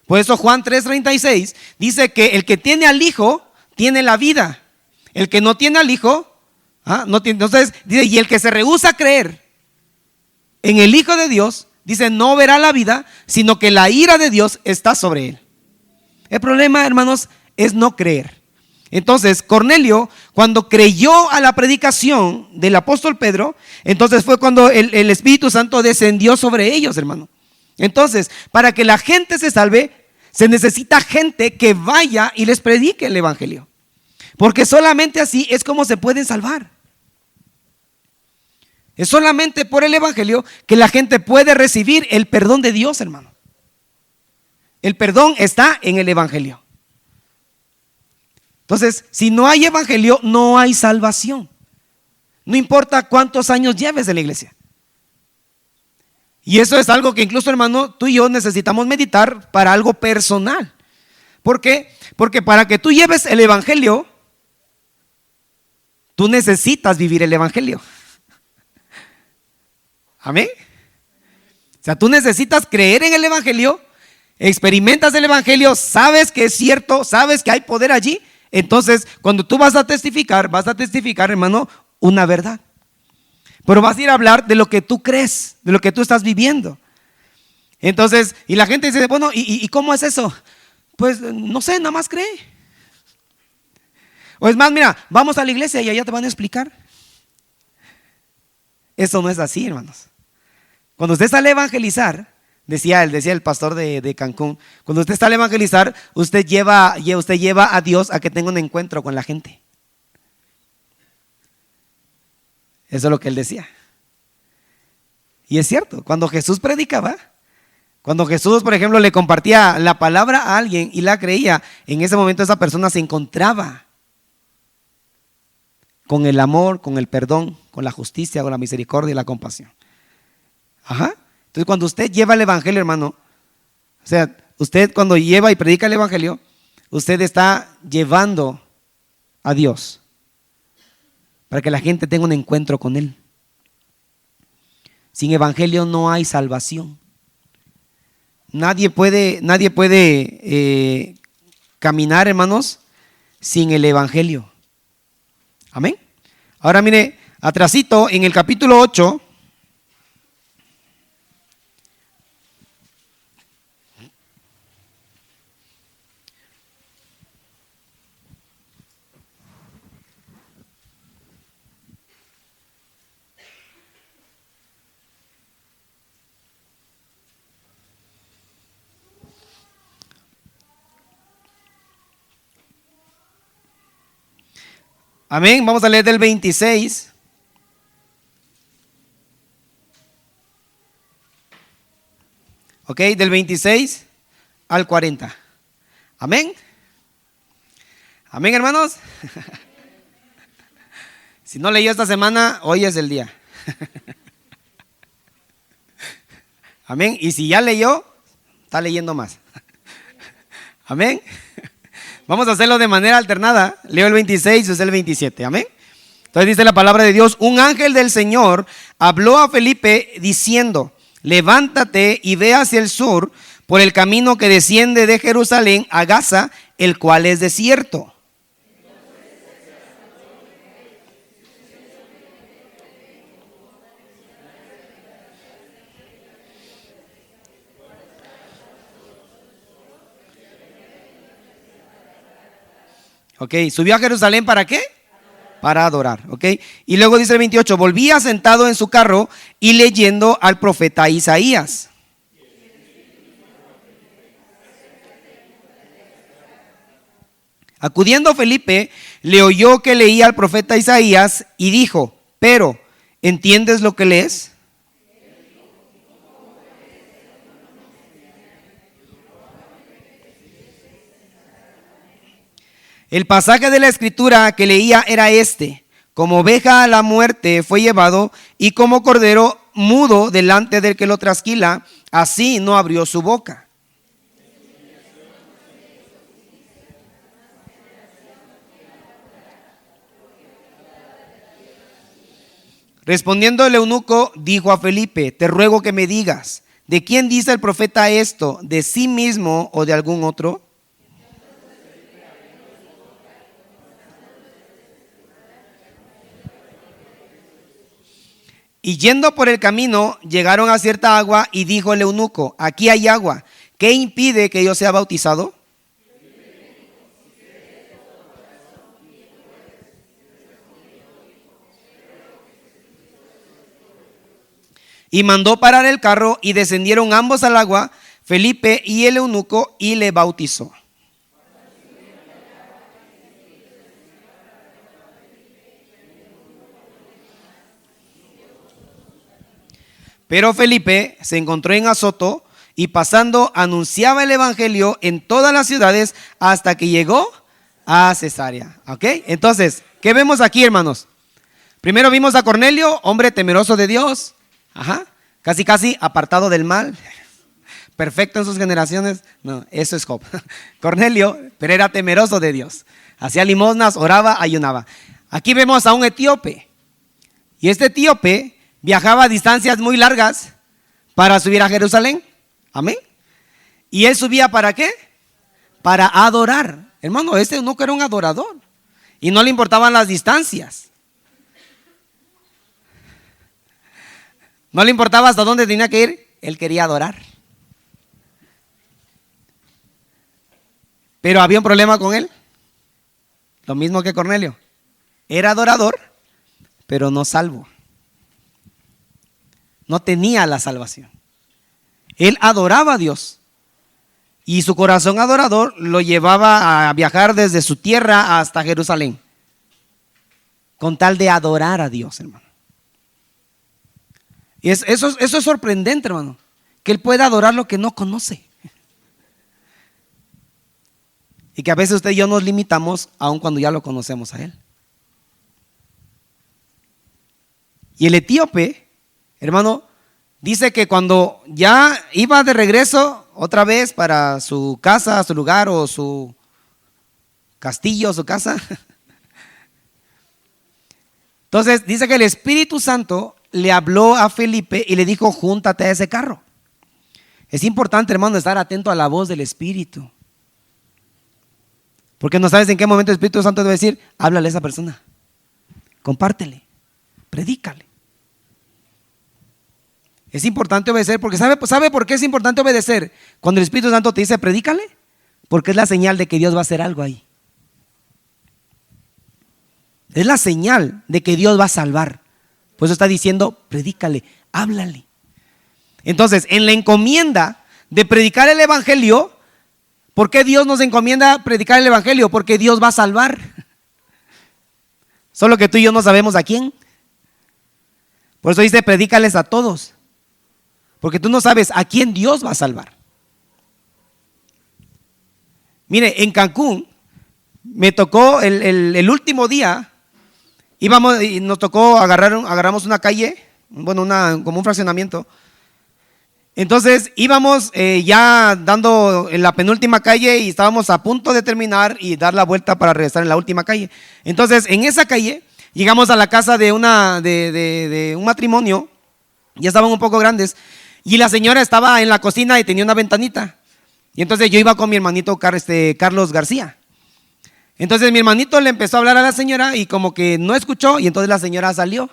Por eso Juan 3:36 dice que el que tiene al Hijo tiene la vida. El que no tiene al Hijo, no tiene. Entonces dice, y el que se rehúsa a creer en el Hijo de Dios, dice, no verá la vida, sino que la ira de Dios está sobre él. El problema, hermanos, es no creer. Entonces Cornelio, cuando creyó a la predicación del apóstol Pedro, entonces fue cuando el Espíritu Santo descendió sobre ellos, hermano. Entonces, para que la gente se salve, se necesita gente que vaya y les predique el Evangelio. Porque solamente así es como se pueden salvar. Es solamente por el Evangelio que la gente puede recibir el perdón de Dios, hermano. El perdón está en el evangelio. Entonces, si no hay evangelio, no hay salvación. No importa cuántos años lleves en la iglesia. Y eso es algo que incluso, hermano, tú y yo necesitamos meditar para algo personal. ¿Por qué? Porque para que tú lleves el evangelio, tú necesitas vivir el evangelio. Amén. O sea, tú necesitas creer en el evangelio, experimentas el evangelio, sabes que es cierto, sabes que hay poder allí. Entonces, cuando tú vas a testificar, hermano, una verdad. Pero vas a ir a hablar de lo que tú crees, de lo que tú estás viviendo. Entonces, y la gente dice, bueno, ¿y cómo es eso? Pues no sé, nada más cree. O es más, mira, vamos a la iglesia y allá te van a explicar. Eso no es así, hermanos. Cuando usted sale a evangelizar, decía el pastor de Cancún, cuando usted sale a evangelizar, usted lleva a Dios a que tenga un encuentro con la gente. Eso es lo que él decía. Y es cierto, cuando Jesús predicaba, cuando Jesús, por ejemplo, le compartía la palabra a alguien y la creía, en ese momento esa persona se encontraba con el amor, con el perdón, con la justicia, con la misericordia y la compasión. Ajá. Entonces, cuando usted lleva el evangelio, hermano, o sea, usted cuando lleva y predica el evangelio, usted está llevando a Dios para que la gente tenga un encuentro con Él. Sin evangelio no hay salvación. Nadie puede caminar, hermanos, sin el evangelio. Amén. Ahora mire, atrasito en el capítulo 8. Amén. Vamos a leer del 26. Ok, del 26 al 40. Amén. Amén, hermanos. Si no leyó esta semana, hoy es el día. Amén. Y si ya leyó, está leyendo más. Amén. Vamos a hacerlo de manera alternada. Leo el 26 y usted el 27. Amén. Entonces dice la palabra de Dios: un ángel del Señor habló a Felipe diciendo: levántate y ve hacia el sur por el camino que desciende de Jerusalén a Gaza, el cual es desierto. Ok, subió a Jerusalén ¿para qué? Para adorar, ok. Y luego dice el 28, volvía sentado en su carro y leyendo al profeta Isaías. Acudiendo Felipe, le oyó que leía al profeta Isaías y dijo: pero, ¿entiendes lo que lees? El pasaje de la escritura que leía era este: como oveja a la muerte fue llevado, y como cordero mudo delante del que lo trasquila, así no abrió su boca. Respondiendo el eunuco, dijo a Felipe: te ruego que me digas, ¿de quién dice el profeta esto? ¿De sí mismo o de algún otro? Y yendo por el camino, llegaron a cierta agua, y dijo el eunuco: aquí hay agua, ¿qué impide que yo sea bautizado? Y mandó parar el carro, y descendieron ambos al agua, Felipe y el eunuco, y le bautizó. Pero Felipe se encontró en Azoto, y pasando anunciaba el evangelio en todas las ciudades hasta que llegó a Cesarea. ¿Ok? Entonces, ¿qué vemos aquí, hermanos? Primero vimos a Cornelio, hombre temeroso de Dios, casi apartado del mal, perfecto en sus generaciones. No, eso es Job. Cornelio, pero era temeroso de Dios. Hacía limosnas, oraba, ayunaba. Aquí vemos a un etíope. Y este etíope viajaba a distancias muy largas para subir a Jerusalén. Amén. ¿Y él subía para qué? Para adorar. Hermano, este no era un adorador. Y no le importaban las distancias. No le importaba hasta dónde tenía que ir. Él quería adorar. Pero había un problema con él. Lo mismo que Cornelio. Era adorador, pero no salvo. No tenía la salvación. Él adoraba a Dios. Y su corazón adorador lo llevaba a viajar desde su tierra hasta Jerusalén. Con tal de adorar a Dios, hermano. Y eso es sorprendente, hermano. Que él pueda adorar lo que no conoce. Y que a veces usted y yo nos limitamos aun cuando ya lo conocemos a él. Y el etíope, hermano, dice que cuando ya iba de regreso otra vez para su casa, su lugar o su castillo, su casa. Entonces dice que el Espíritu Santo le habló a Felipe y le dijo: júntate a ese carro. Es importante, hermano, estar atento a la voz del Espíritu. Porque no sabes en qué momento el Espíritu Santo debe decir: háblale a esa persona, compártele, predícale. Es importante obedecer, porque ¿sabe por qué es importante obedecer? Cuando el Espíritu Santo te dice predícale, porque es la señal de que Dios va a hacer algo ahí. Es la señal de que Dios va a salvar. Por eso está diciendo: predícale, háblale. Entonces, en la encomienda de predicar el evangelio, ¿por qué Dios nos encomienda predicar el evangelio? Porque Dios va a salvar. Solo que tú y yo no sabemos a quién. Por eso dice: predícales a todos. Porque tú no sabes a quién Dios va a salvar. Mire, en Cancún me tocó el último día. Íbamos y nos tocó agarramos una calle, bueno, como un fraccionamiento. Entonces íbamos ya dando en la penúltima calle y estábamos a punto de terminar y dar la vuelta para regresar en la última calle. Entonces en esa calle llegamos a la casa de un matrimonio. Ya estaban un poco grandes y la señora estaba en la cocina y tenía una ventanita. Y entonces yo iba con mi hermanito Carlos García. Entonces mi hermanito le empezó a hablar a la señora y como que no escuchó, y entonces la señora salió.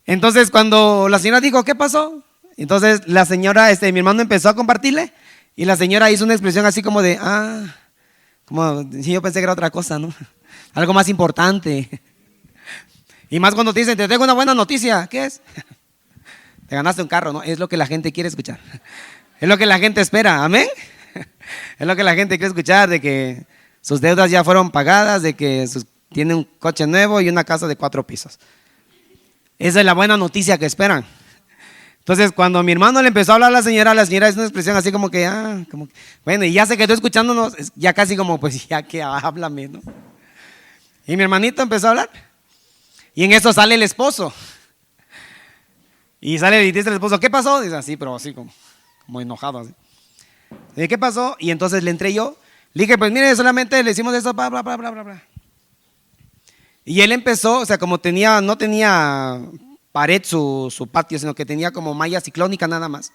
Entonces cuando la señora dijo: ¿qué pasó? Entonces la señora, mi hermano empezó a compartirle y la señora hizo una expresión así como de: como si yo pensé que era otra cosa, ¿no? Algo más importante. Y más cuando te dicen: te tengo una buena noticia. ¿Qué es? Te ganaste un carro, ¿no? Es lo que la gente quiere escuchar. Es lo que la gente espera, amén. Es lo que la gente quiere escuchar, de que sus deudas ya fueron pagadas, de que tiene un coche nuevo y una casa de 4 pisos. Esa es la buena noticia que esperan. Entonces cuando mi hermano le empezó a hablar a la señora hizo una expresión así como que, bueno, y ya se quedó escuchándonos, ya casi como, pues ya que háblame, ¿no? Y mi hermanito empezó a hablar. Y en eso sale el esposo. Y sale y dice el esposo: ¿qué pasó? Dice así, pero así como enojado. Así. ¿Y qué pasó? Y entonces le entré yo. Le dije: pues mire, solamente le hicimos eso, bla, bla, bla, bla, bla. Y él empezó, o sea, como no tenía pared su patio, sino que tenía como malla ciclónica nada más.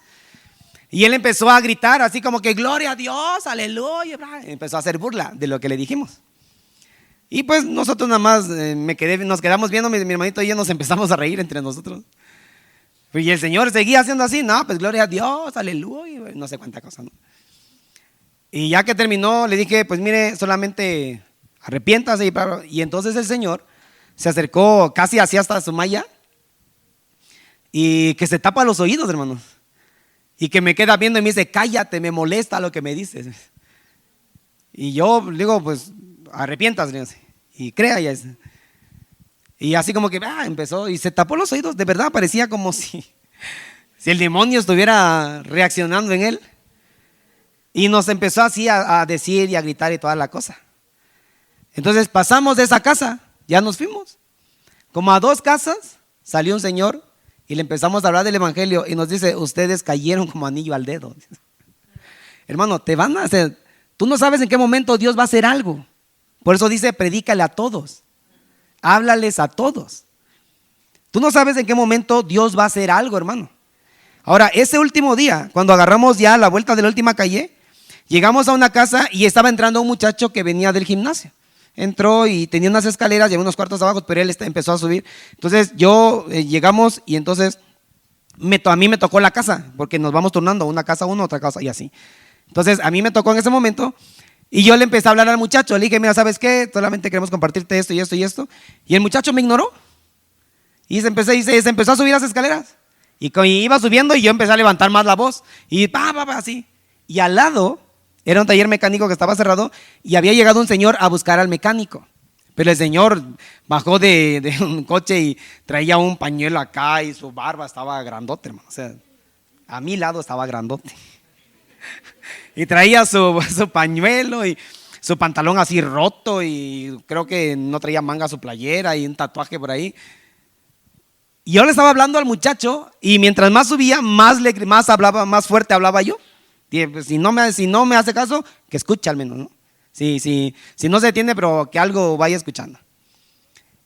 Y él empezó a gritar así como que: gloria a Dios, aleluya. Empezó a hacer burla de lo que le dijimos. Y pues nosotros nada más nos quedamos viendo, mi hermanito y yo nos empezamos a reír entre nosotros. Y el Señor seguía haciendo así: no, pues gloria a Dios, aleluya, no sé cuánta cosa, ¿no? Y ya que terminó, le dije: pues mire, solamente arrepiéntase. Y entonces el Señor se acercó casi así hasta su malla y que se tapa los oídos, hermanos. Y que me queda viendo y me dice: cállate, me molesta lo que me dices. Y yo digo: pues arrepiéntase y crea ya. Y así como que empezó y se tapó los oídos. De verdad parecía como si Si el demonio estuviera reaccionando en él. Y nos empezó así a decir y a gritar y toda la cosa. Entonces pasamos de esa casa, ya nos fuimos. Como a 2 casas salió un señor y le empezamos a hablar del evangelio y nos dice: ustedes cayeron como anillo al dedo. Hermano, te van a hacer, tú no sabes en qué momento Dios va a hacer algo. Por eso dice: predícale a todos, háblales a todos. Tú no sabes en qué momento Dios va a hacer algo, hermano. Ahora, ese último día, cuando agarramos ya la vuelta de la última calle, llegamos a una casa y estaba entrando un muchacho que venía del gimnasio. Entró y tenía unas escaleras y unos cuartos abajo, pero él empezó a subir. Entonces llegamos y entonces a mí me tocó la casa, porque nos vamos turnando, una casa uno, otra casa y así. Entonces a mí me tocó en ese momento y yo le empecé a hablar al muchacho. Le dije: mira, ¿sabes qué? Solamente queremos compartirte esto y esto y esto. Y el muchacho me ignoró y se empezó a subir las escaleras. Y iba subiendo y yo empecé a levantar más la voz y así. Y al lado era un taller mecánico que estaba cerrado y había llegado un señor a buscar al mecánico. Pero el señor bajó de un coche y traía un pañuelo acá y su barba estaba grandote, hermano. O sea, a mi lado estaba grandote. Y traía su pañuelo y su pantalón así roto y creo que no traía manga su playera y un tatuaje por ahí. Y yo le estaba hablando al muchacho y mientras más subía, más hablaba, más fuerte hablaba yo. Si no me hace caso, que escuche al menos, ¿no? Si no se entiende, pero que algo vaya escuchando.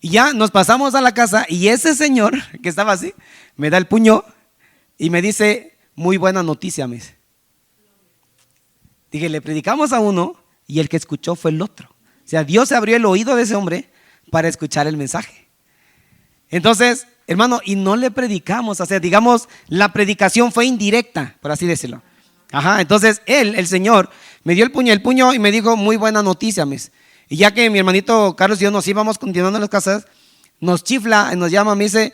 Y ya nos pasamos a la casa y ese señor que estaba así, me da el puño y me dice: muy buena noticia, me dice. Dije: le predicamos a uno y el que escuchó fue el otro. O sea, Dios se abrió el oído de ese hombre para escuchar el mensaje. Entonces, hermano, y no le predicamos, o sea, digamos, la predicación fue indirecta, por así decirlo. Ajá, entonces el Señor, me dio el puño y me dijo: muy buena noticia, mes. Y ya que mi hermanito Carlos y yo nos íbamos continuando en las casas, nos chifla, nos llama, me dice: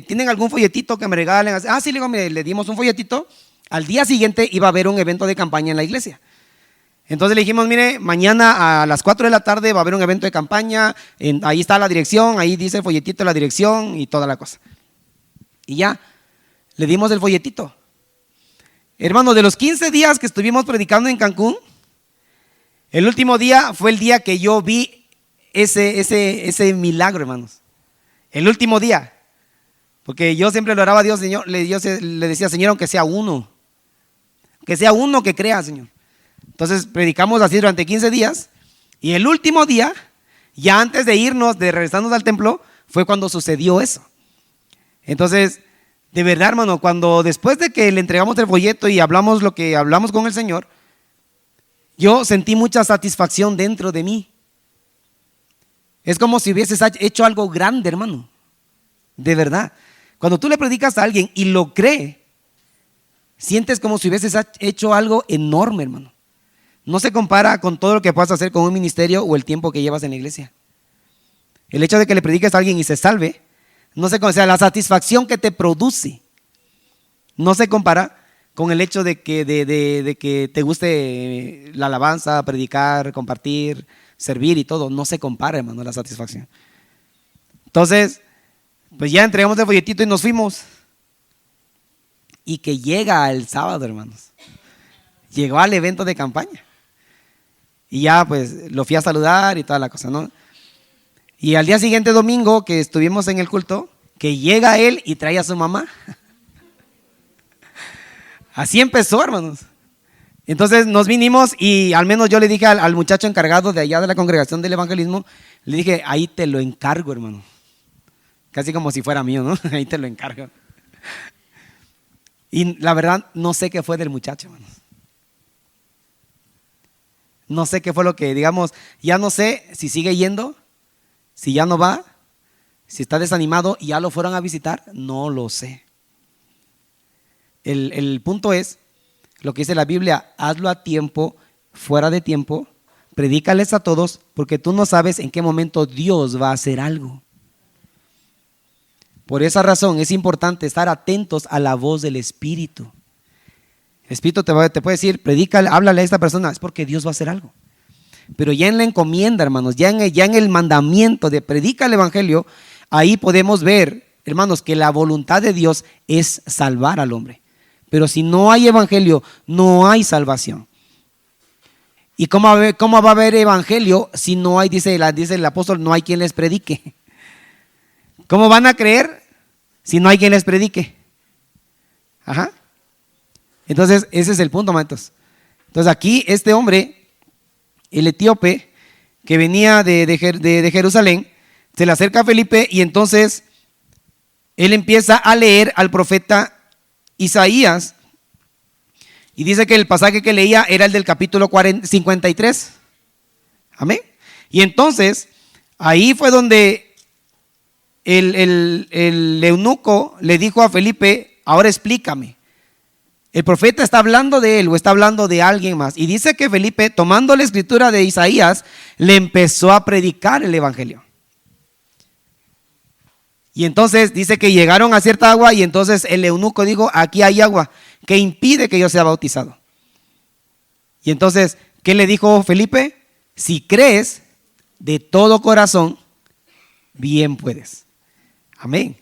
¿tienen algún folletito que me regalen? Sí, le digo: mire, le dimos un folletito. Al día siguiente iba a haber un evento de campaña en la iglesia. Entonces le dijimos: mire, mañana a las 4 de la tarde va a haber un evento de campaña, ahí está la dirección, ahí dice el folletito, la dirección y toda la cosa. Y ya, le dimos el folletito. Hermano, de los 15 días que estuvimos predicando en Cancún, el último día fue el día que yo vi ese milagro, hermanos. El último día. Porque yo siempre le oraba a Dios, Señor, le decía: Señor, aunque sea uno que crea, Señor. Entonces predicamos así durante 15 días y el último día, ya antes de irnos, de regresarnos al templo, fue cuando sucedió eso. Entonces, de verdad, hermano, cuando después de que le entregamos el folleto y hablamos lo que hablamos con el Señor, yo sentí mucha satisfacción dentro de mí. Es como si hubieses hecho algo grande, hermano. De verdad. Cuando tú le predicas a alguien y lo cree, sientes como si hubieses hecho algo enorme, hermano. No se compara con todo lo que puedas hacer con un ministerio o el tiempo que llevas en la iglesia. El hecho de que le prediques a alguien y se salve, no se, o sea, la satisfacción que te produce no se compara con el hecho de que te guste la alabanza, predicar, compartir, servir y todo. No se compara, hermano, la satisfacción. Entonces, pues ya entregamos el folletito y nos fuimos. Y que llega el sábado, hermanos. Llegó al evento de campaña. Y ya pues lo fui a saludar y toda la cosa, ¿no? Y al día siguiente, domingo, que estuvimos en el culto, que llega él y trae a su mamá. Así empezó, hermanos. Entonces nos vinimos y al menos yo le dije al muchacho encargado de allá de la congregación del evangelismo, le dije: ahí te lo encargo, hermano. Casi como si fuera mío, ¿no? Ahí te lo encargo. Y la verdad, no sé qué fue del muchacho, hermanos. No sé qué fue lo que, digamos, ya no sé si sigue yendo, si ya no va, si está desanimado y ya lo fueron a visitar, no lo sé. El punto es, lo que dice la Biblia: hazlo a tiempo, fuera de tiempo, predícales a todos, porque tú no sabes en qué momento Dios va a hacer algo. Por esa razón es importante estar atentos a la voz del Espíritu. El Espíritu te puede decir: predícale, háblale a esta persona, es porque Dios va a hacer algo. Pero ya en la encomienda, hermanos, ya en el mandamiento de predicar el evangelio, ahí podemos ver hermanos, que la voluntad de Dios es salvar al hombre. Pero si no hay evangelio, no hay salvación. ¿Y cómo va a haber evangelio si no hay, dice el apóstol, no hay quien les predique? ¿Cómo van a creer si no hay quien les predique? Ajá. Entonces, ese es el punto, hermanos. Entonces, aquí este hombre, el etíope, que venía de Jerusalén, se le acerca a Felipe y entonces él empieza a leer al profeta Isaías. Y dice que el pasaje que leía era el del capítulo 53. Amén. Y entonces, ahí fue donde el eunuco le dijo a Felipe: ahora explícame. El profeta está hablando de él o está hablando de alguien más. Y dice que Felipe, tomando la escritura de Isaías, le empezó a predicar el evangelio. Y entonces dice que llegaron a cierta agua y entonces el eunuco dijo: aquí hay agua que impide que yo sea bautizado. Y entonces, ¿qué le dijo Felipe? Si crees de todo corazón, bien puedes. Amén.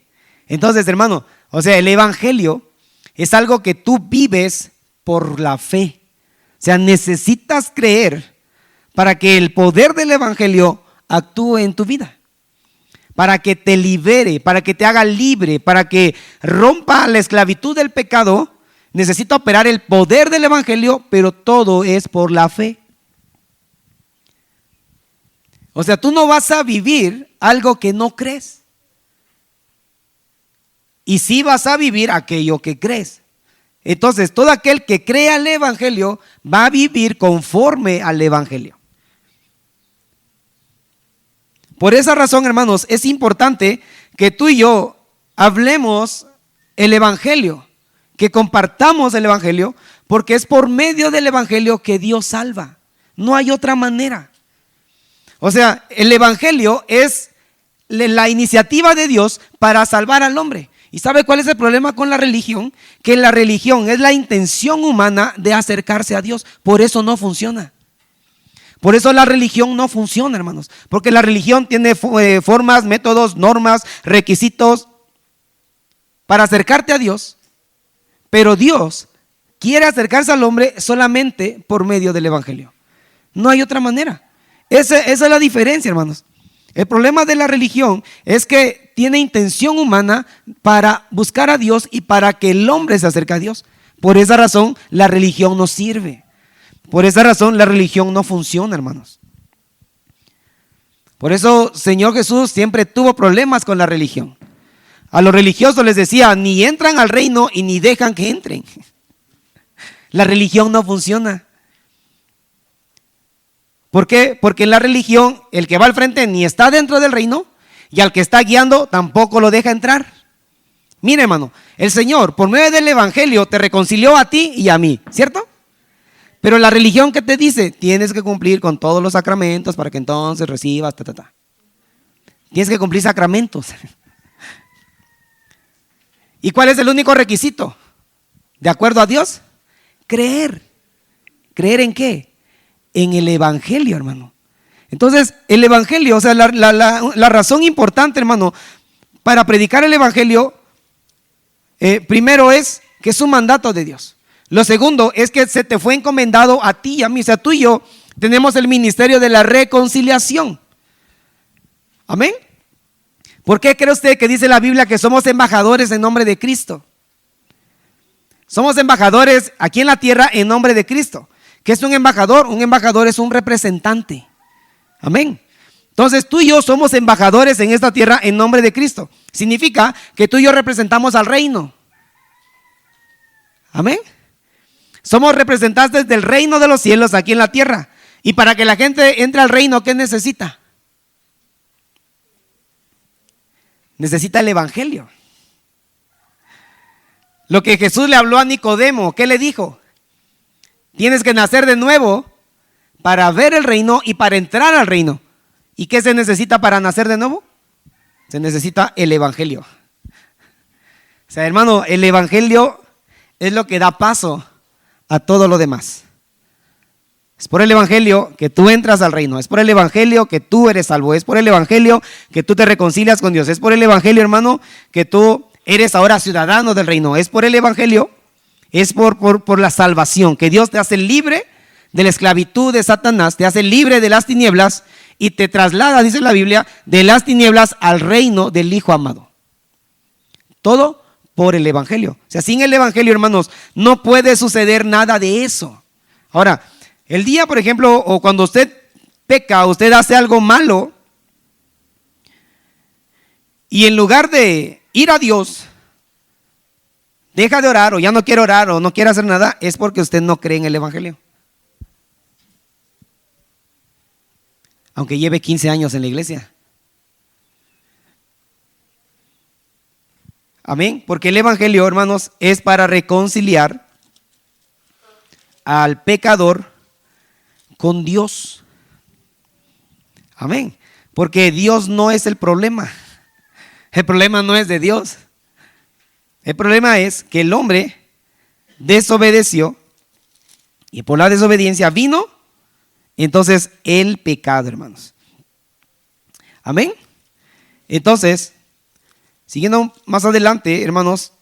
Entonces, hermano, o sea, el evangelio es algo que tú vives por la fe. O sea, necesitas creer para que el poder del evangelio actúe en tu vida, para que te libere, para que te haga libre, para que rompa la esclavitud del pecado. Necesita operar el poder del evangelio, pero todo es por la fe. O sea, tú no vas a vivir algo que no crees. Y sí vas a vivir aquello que crees. Entonces, todo aquel que crea el evangelio va a vivir conforme al evangelio. Por esa razón, hermanos, es importante que tú y yo hablemos el evangelio, que compartamos el evangelio, porque es por medio del evangelio que Dios salva. No hay otra manera. O sea, el evangelio es la iniciativa de Dios para salvar al hombre. ¿Y sabe cuál es el problema con la religión? Que la religión es la intención humana de acercarse a Dios. Por eso no funciona. Por eso la religión no funciona, hermanos. Porque la religión tiene formas, métodos, normas, requisitos para acercarte a Dios. Pero Dios quiere acercarse al hombre solamente por medio del evangelio. No hay otra manera. Esa es la diferencia, hermanos. El problema de la religión es que tiene intención humana para buscar a Dios y para que el hombre se acerque a Dios. Por esa razón la religión no sirve. Por esa razón la religión no funciona, hermanos. Por eso Señor Jesús siempre tuvo problemas con la religión. A los religiosos les decía: ni entran al reino y ni dejan que entren. La religión no funciona. ¿Por qué? Porque en la religión el que va al frente ni está dentro del reino y al que está guiando tampoco lo deja entrar. Mire, hermano, el Señor por medio del evangelio te reconcilió a ti y a mí, ¿cierto? Pero la religión, ¿qué te dice? Tienes que cumplir con todos los sacramentos para que entonces recibas Tienes que cumplir sacramentos. ¿Y cuál es el único requisito? ¿De acuerdo a Dios? Creer. ¿Creer en qué? En el evangelio, hermano. Entonces, el evangelio, o sea, la razón importante, hermano, para predicar el evangelio, primero es que es un mandato de Dios. Lo segundo es que se te fue encomendado a ti y a mí. O sea, tú y yo tenemos el ministerio de la reconciliación. Amén. ¿Por qué cree usted que dice la Biblia que somos embajadores en nombre de Cristo? Somos embajadores aquí en la tierra en nombre de Cristo. ¿Qué es un embajador? Un embajador es un representante. Amén. Entonces tú y yo somos embajadores en esta tierra en nombre de Cristo. Significa que tú y yo representamos al reino. Amén. Somos representantes del reino de los cielos aquí en la tierra. Y para que la gente entre al reino, ¿qué necesita? Necesita el evangelio. Lo que Jesús le habló a Nicodemo, ¿qué le dijo? Tienes que nacer de nuevo para ver el reino y para entrar al reino. ¿Y qué se necesita para nacer de nuevo? Se necesita el evangelio. O sea, hermano, el evangelio es lo que da paso a todo lo demás. Es por el evangelio que tú entras al reino. Es por el evangelio que tú eres salvo. Es por el evangelio que tú te reconcilias con Dios. Es por el evangelio, hermano, que tú eres ahora ciudadano del reino. Es por el evangelio, es por la salvación, que Dios te hace libre de la esclavitud de Satanás, te hace libre de las tinieblas y te traslada, dice la Biblia, de las tinieblas al reino del Hijo amado. Todo por el evangelio. O sea, sin el evangelio, hermanos, no puede suceder nada de eso. Ahora, el día, por ejemplo, o cuando usted peca, usted hace algo malo, y en lugar de ir a Dios, deja de orar, o ya no quiere orar, o no quiere hacer nada, es porque usted no cree en el evangelio. Aunque lleve 15 años en la iglesia. Amén. Porque el evangelio, hermanos, es para reconciliar al pecador con Dios. Amén. Porque Dios no es el problema. El problema no es de Dios. El problema es que el hombre desobedeció y por la desobediencia vino entonces el pecado, hermanos. Amén. Entonces, siguiendo más adelante, hermanos,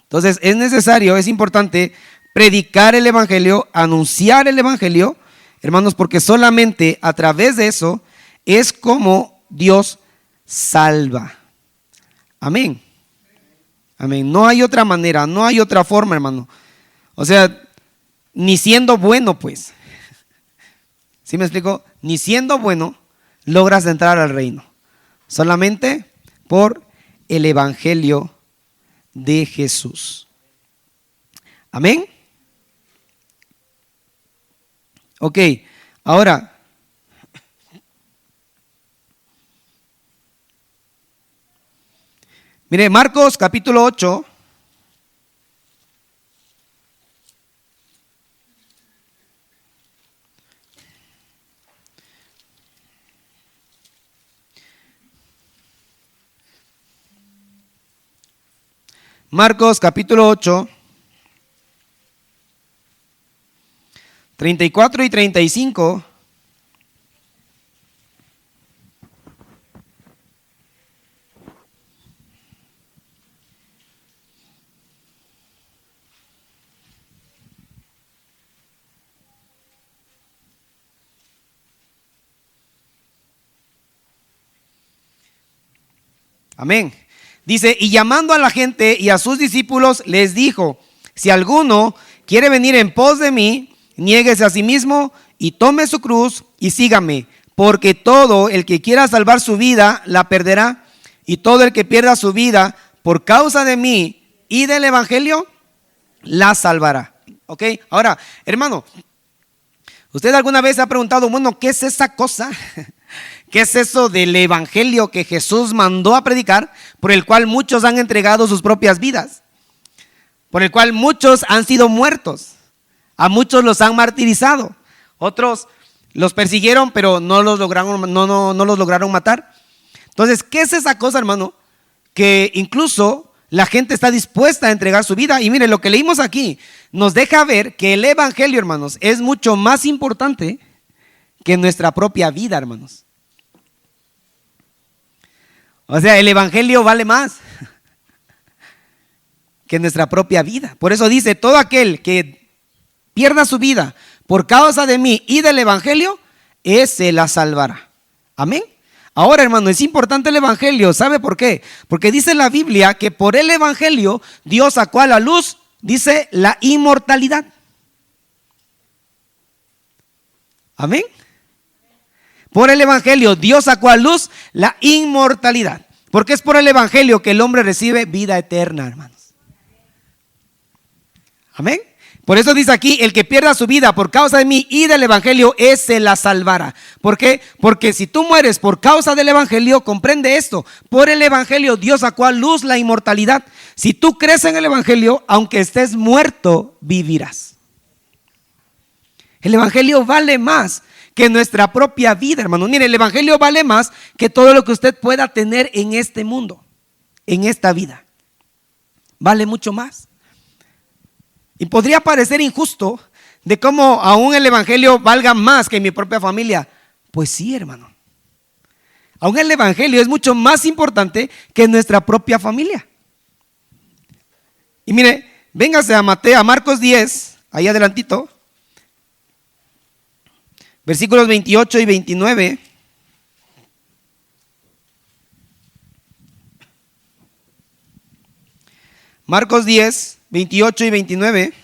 entonces es necesario, es importante predicar el evangelio, anunciar el evangelio, hermanos, porque solamente a través de eso es como Dios salva. Amén. Amén. No hay otra manera, no hay otra forma, hermano. O sea, ni siendo bueno, pues. ¿Sí me explico? Ni siendo bueno logras entrar al reino. Solamente por el evangelio de Jesús. Amén. Ok, ahora, mire, Marcos capítulo 8. Marcos capítulo 8, 34 y 35. Amén. Dice, y llamando a la gente y a sus discípulos les dijo, si alguno quiere venir en pos de mí, niéguese a sí mismo y tome su cruz y sígame, porque todo el que quiera salvar su vida la perderá, y todo el que pierda su vida por causa de mí y del evangelio la salvará. Ok, ahora, hermano, ¿usted alguna vez se ha preguntado, bueno, qué es esa cosa? ¿Qué es eso del evangelio que Jesús mandó a predicar, por el cual muchos han entregado sus propias vidas? Por el cual muchos han sido muertos, a muchos los han martirizado, otros los persiguieron pero no los lograron matar. Entonces, ¿qué es esa cosa, hermano? Que incluso la gente está dispuesta a entregar su vida. Y mire, lo que leímos aquí nos deja ver que el evangelio, hermanos, es mucho más importante que nuestra propia vida, hermanos. O sea, el evangelio vale más que nuestra propia vida. Por eso dice, todo aquel que pierda su vida por causa de mí y del evangelio, ese la salvará. Amén. Ahora, hermano, es importante el evangelio. ¿Sabe por qué? Porque dice la Biblia que por el evangelio Dios sacó a la luz, dice, la inmortalidad. Amén. Por el evangelio Dios sacó a luz la inmortalidad. Porque es por el evangelio que el hombre recibe vida eterna, hermanos. Amén. Por eso dice aquí, el que pierda su vida por causa de mí y del evangelio, ese la salvará. ¿Por qué? Porque si tú mueres por causa del evangelio, comprende esto, por el evangelio Dios sacó a luz la inmortalidad. Si tú crees en el evangelio, aunque estés muerto, vivirás. El evangelio vale más que nuestra propia vida, hermanos. Mire, el evangelio vale más que todo lo que usted pueda tener en este mundo, en esta vida. Vale mucho más. Y podría parecer injusto de cómo aún el evangelio valga más que mi propia familia. Pues sí, hermano. Aún el evangelio es mucho más importante que nuestra propia familia. Y mire, véngase a Marcos 10, ahí adelantito, versículos 28 y 29. Marcos 10, 28 y 29.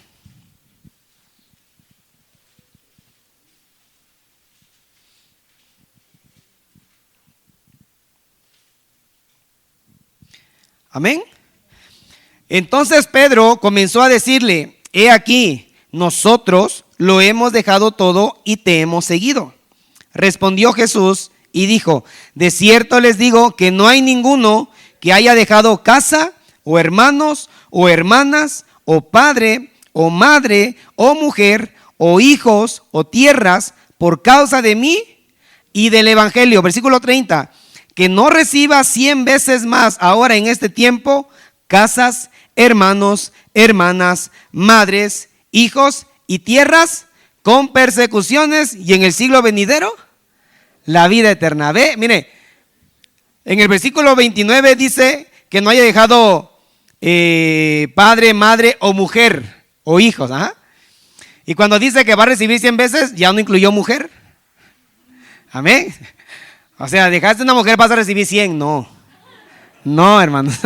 Amén. Entonces Pedro comenzó a decirle: he aquí, nosotros lo hemos dejado todo y te hemos seguido. Respondió Jesús y dijo: de cierto les digo que no hay ninguno que haya dejado casa, o hermanos, o hermanas, o padre, o madre, o mujer, o hijos, o tierras, por causa de mí y del evangelio. Versículo 30. Que no reciba 100 veces más ahora en este tiempo casas, hermanos, hermanas, madres, hijos y tierras, con persecuciones, y en el siglo venidero la vida eterna. Ve, mire, en el versículo 29 dice que no haya dejado padre, madre o mujer o hijos. ¿Ah? Y cuando dice que va a recibir 100 veces, ya no incluyó mujer. Amén. O sea, dejaste una mujer, vas a recibir 100. No, hermanos.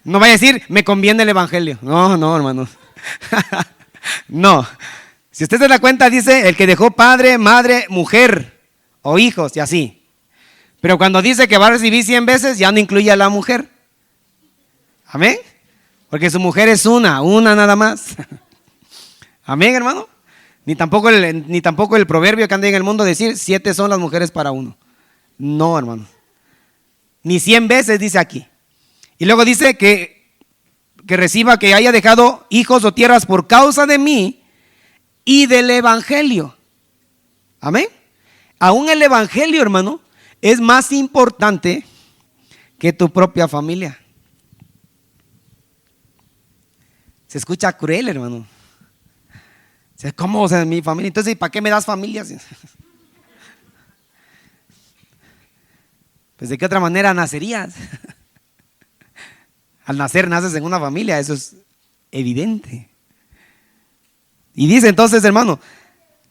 No vaya a decir, me conviene el evangelio. No, hermanos. No. Si usted se da cuenta, dice el que dejó padre, madre, mujer o hijos y así. Pero cuando dice que va a recibir 100 veces, ya no incluye a la mujer. Amén. Porque su mujer es una nada más. Amén, hermano. Ni tampoco el proverbio que anda en el mundo decir 7 son las mujeres para uno. No, hermano. Ni 100 veces dice aquí. Y luego dice que reciba, que haya dejado hijos o tierras por causa de mí y del evangelio. Amén. Aún el evangelio, hermano, es más importante que tu propia familia. Se escucha cruel, hermano. ¿Cómo? O sea, mi familia. Entonces, ¿para qué me das familias? Pues, ¿de qué otra manera nacerías? Al nacer, naces en una familia. Eso es evidente. Y dice entonces, hermano,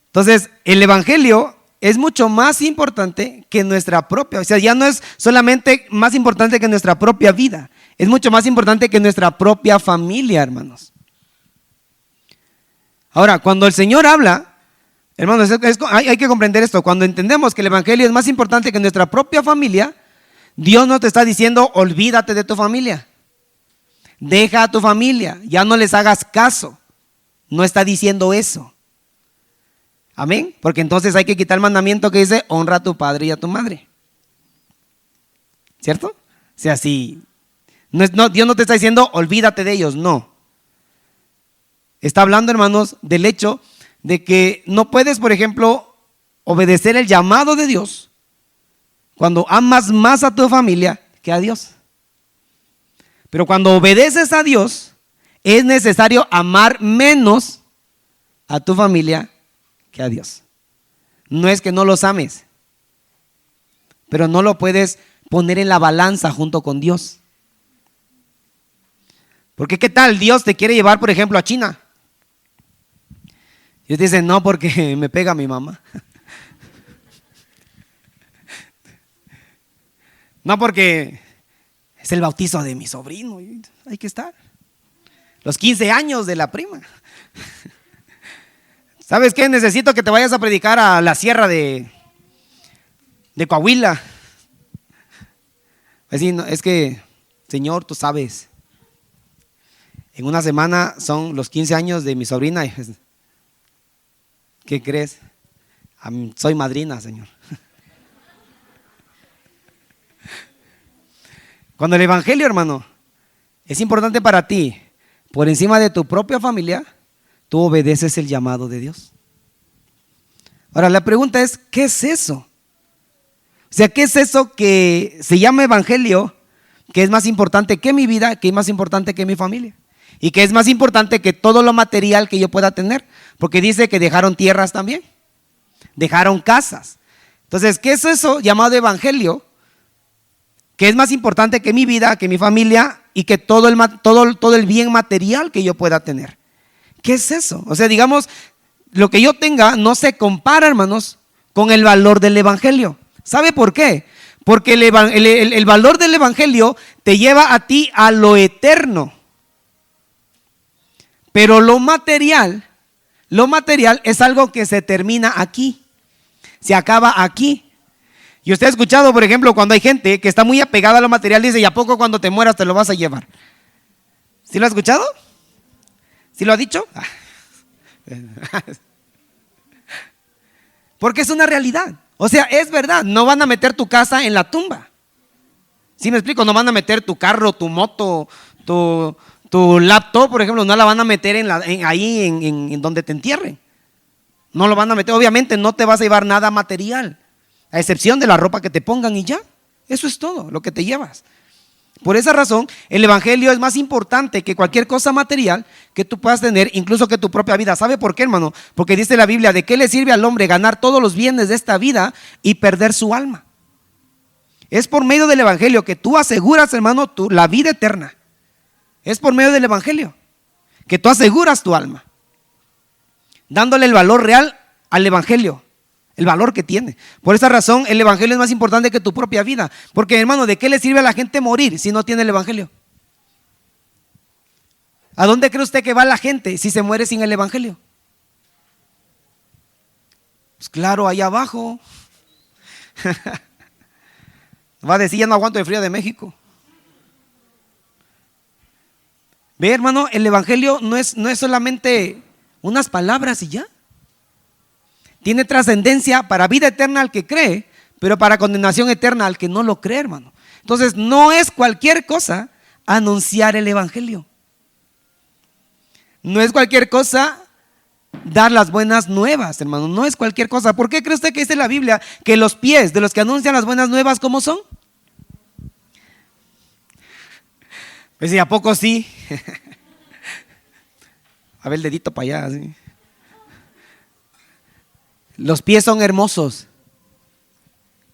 entonces, el evangelio es mucho más importante que nuestra propia. O sea, ya no es solamente más importante que nuestra propia vida. Es mucho más importante que nuestra propia familia, hermanos. Ahora, cuando el Señor habla, hermanos, hay que comprender esto. Cuando entendemos que el evangelio es más importante que nuestra propia familia, Dios no te está diciendo olvídate de tu familia. Deja a tu familia, ya no les hagas caso. No está diciendo eso. Amén. Porque entonces hay que quitar el mandamiento que dice honra a tu padre y a tu madre. ¿Cierto? O sea, si Dios no te está diciendo olvídate de ellos, no. Está hablando, hermanos, del hecho de que no puedes, por ejemplo, obedecer el llamado de Dios cuando amas más a tu familia que a Dios. Pero cuando obedeces a Dios, es necesario amar menos a tu familia que a Dios. No es que no los ames, pero no lo puedes poner en la balanza junto con Dios. Porque ¿qué tal? Dios te quiere llevar, por ejemplo, a China. Y te dicen, no, porque me pega mi mamá. No, porque es el bautizo de mi sobrino. Hay que estar. Los 15 años de la prima. ¿Sabes qué? Necesito que te vayas a predicar a la sierra de Coahuila. Así, no, es que, Señor, tú sabes. En una semana son los 15 años de mi sobrina. ¿Qué crees? Soy madrina, Señor. Cuando el evangelio, hermano, es importante para ti, por encima de tu propia familia, tú obedeces el llamado de Dios. Ahora, la pregunta es, ¿qué es eso? O sea, ¿qué es eso que se llama evangelio, que es más importante que mi vida, que es más importante que mi familia? y que es más importante que todo lo material que yo pueda tener, porque dice que dejaron tierras también, dejaron casas. Entonces, ¿qué es eso llamado evangelio? Que es más importante que mi vida, que mi familia y que todo el bien material que yo pueda tener. ¿Qué es eso? O sea, digamos, lo que yo tenga no se compara, hermanos, con el valor del evangelio. ¿Sabe por qué? Porque el valor del evangelio te lleva a ti a lo eterno. Pero lo material es algo que se termina aquí, se acaba aquí. Y usted ha escuchado, por ejemplo, cuando hay gente que está muy apegada a lo material, dice, ¿y a poco cuando te mueras te lo vas a llevar? ¿Sí lo ha escuchado? ¿Sí lo ha dicho? Porque es una realidad. O sea, es verdad, no van a meter tu casa en la tumba. ¿Sí me explico? No van a meter tu carro, tu moto, tu laptop, por ejemplo, no la van a meter ahí en donde te entierren. No lo van a meter, obviamente no te vas a llevar nada material, a excepción de la ropa que te pongan y ya. Eso es todo lo que te llevas. Por esa razón, el evangelio es más importante que cualquier cosa material que tú puedas tener, incluso que tu propia vida. ¿Sabe por qué, hermano? Porque dice la Biblia, ¿de qué le sirve al hombre ganar todos los bienes de esta vida y perder su alma? Es por medio del evangelio que tú aseguras, hermano, la vida eterna. Es por medio del evangelio que tú aseguras tu alma, dándole el valor real al evangelio, el valor que tiene. Por esa razón el evangelio es más importante que tu propia vida. Porque, hermano, ¿de qué le sirve a la gente morir si no tiene el evangelio? ¿A dónde cree usted que va la gente si se muere sin el evangelio? Pues claro, allá abajo. Va a decir, ya no aguanto el frío de México. Ve, hermano, el evangelio no es solamente unas palabras y ya. Tiene trascendencia para vida eterna al que cree, pero para condenación eterna al que no lo cree, hermano. Entonces, no es cualquier cosa anunciar el evangelio. No es cualquier cosa dar las buenas nuevas, hermano. No es cualquier cosa. ¿Por qué cree usted que dice la Biblia que los pies de los que anuncian las buenas nuevas, ¿cómo son? Pues ¿y a poco sí? A ver el dedito para allá, así. Los pies son hermosos.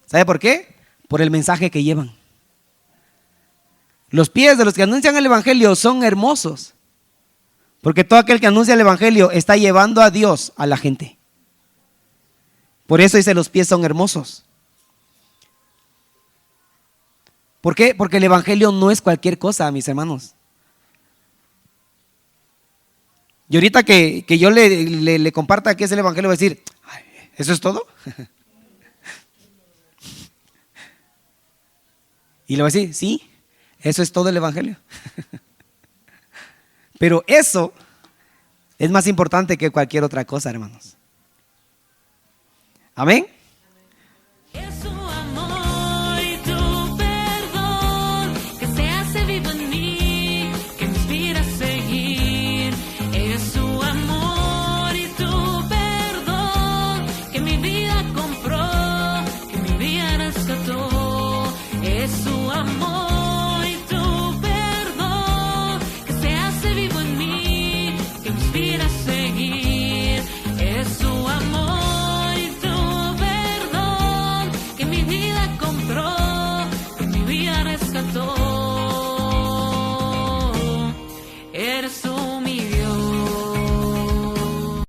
¿Sabe por qué? Por el mensaje que llevan. Los pies de los que anuncian el evangelio son hermosos, porque todo aquel que anuncia el evangelio está llevando a Dios a la gente. Por eso dice, los pies son hermosos. ¿Por qué? Porque el evangelio no es cualquier cosa, mis hermanos. Y ahorita que yo le comparta qué es el evangelio, voy a decir, ¿eso es todo? Y le voy a decir, sí, eso es todo el evangelio. Pero eso es más importante que cualquier otra cosa, hermanos. Amén.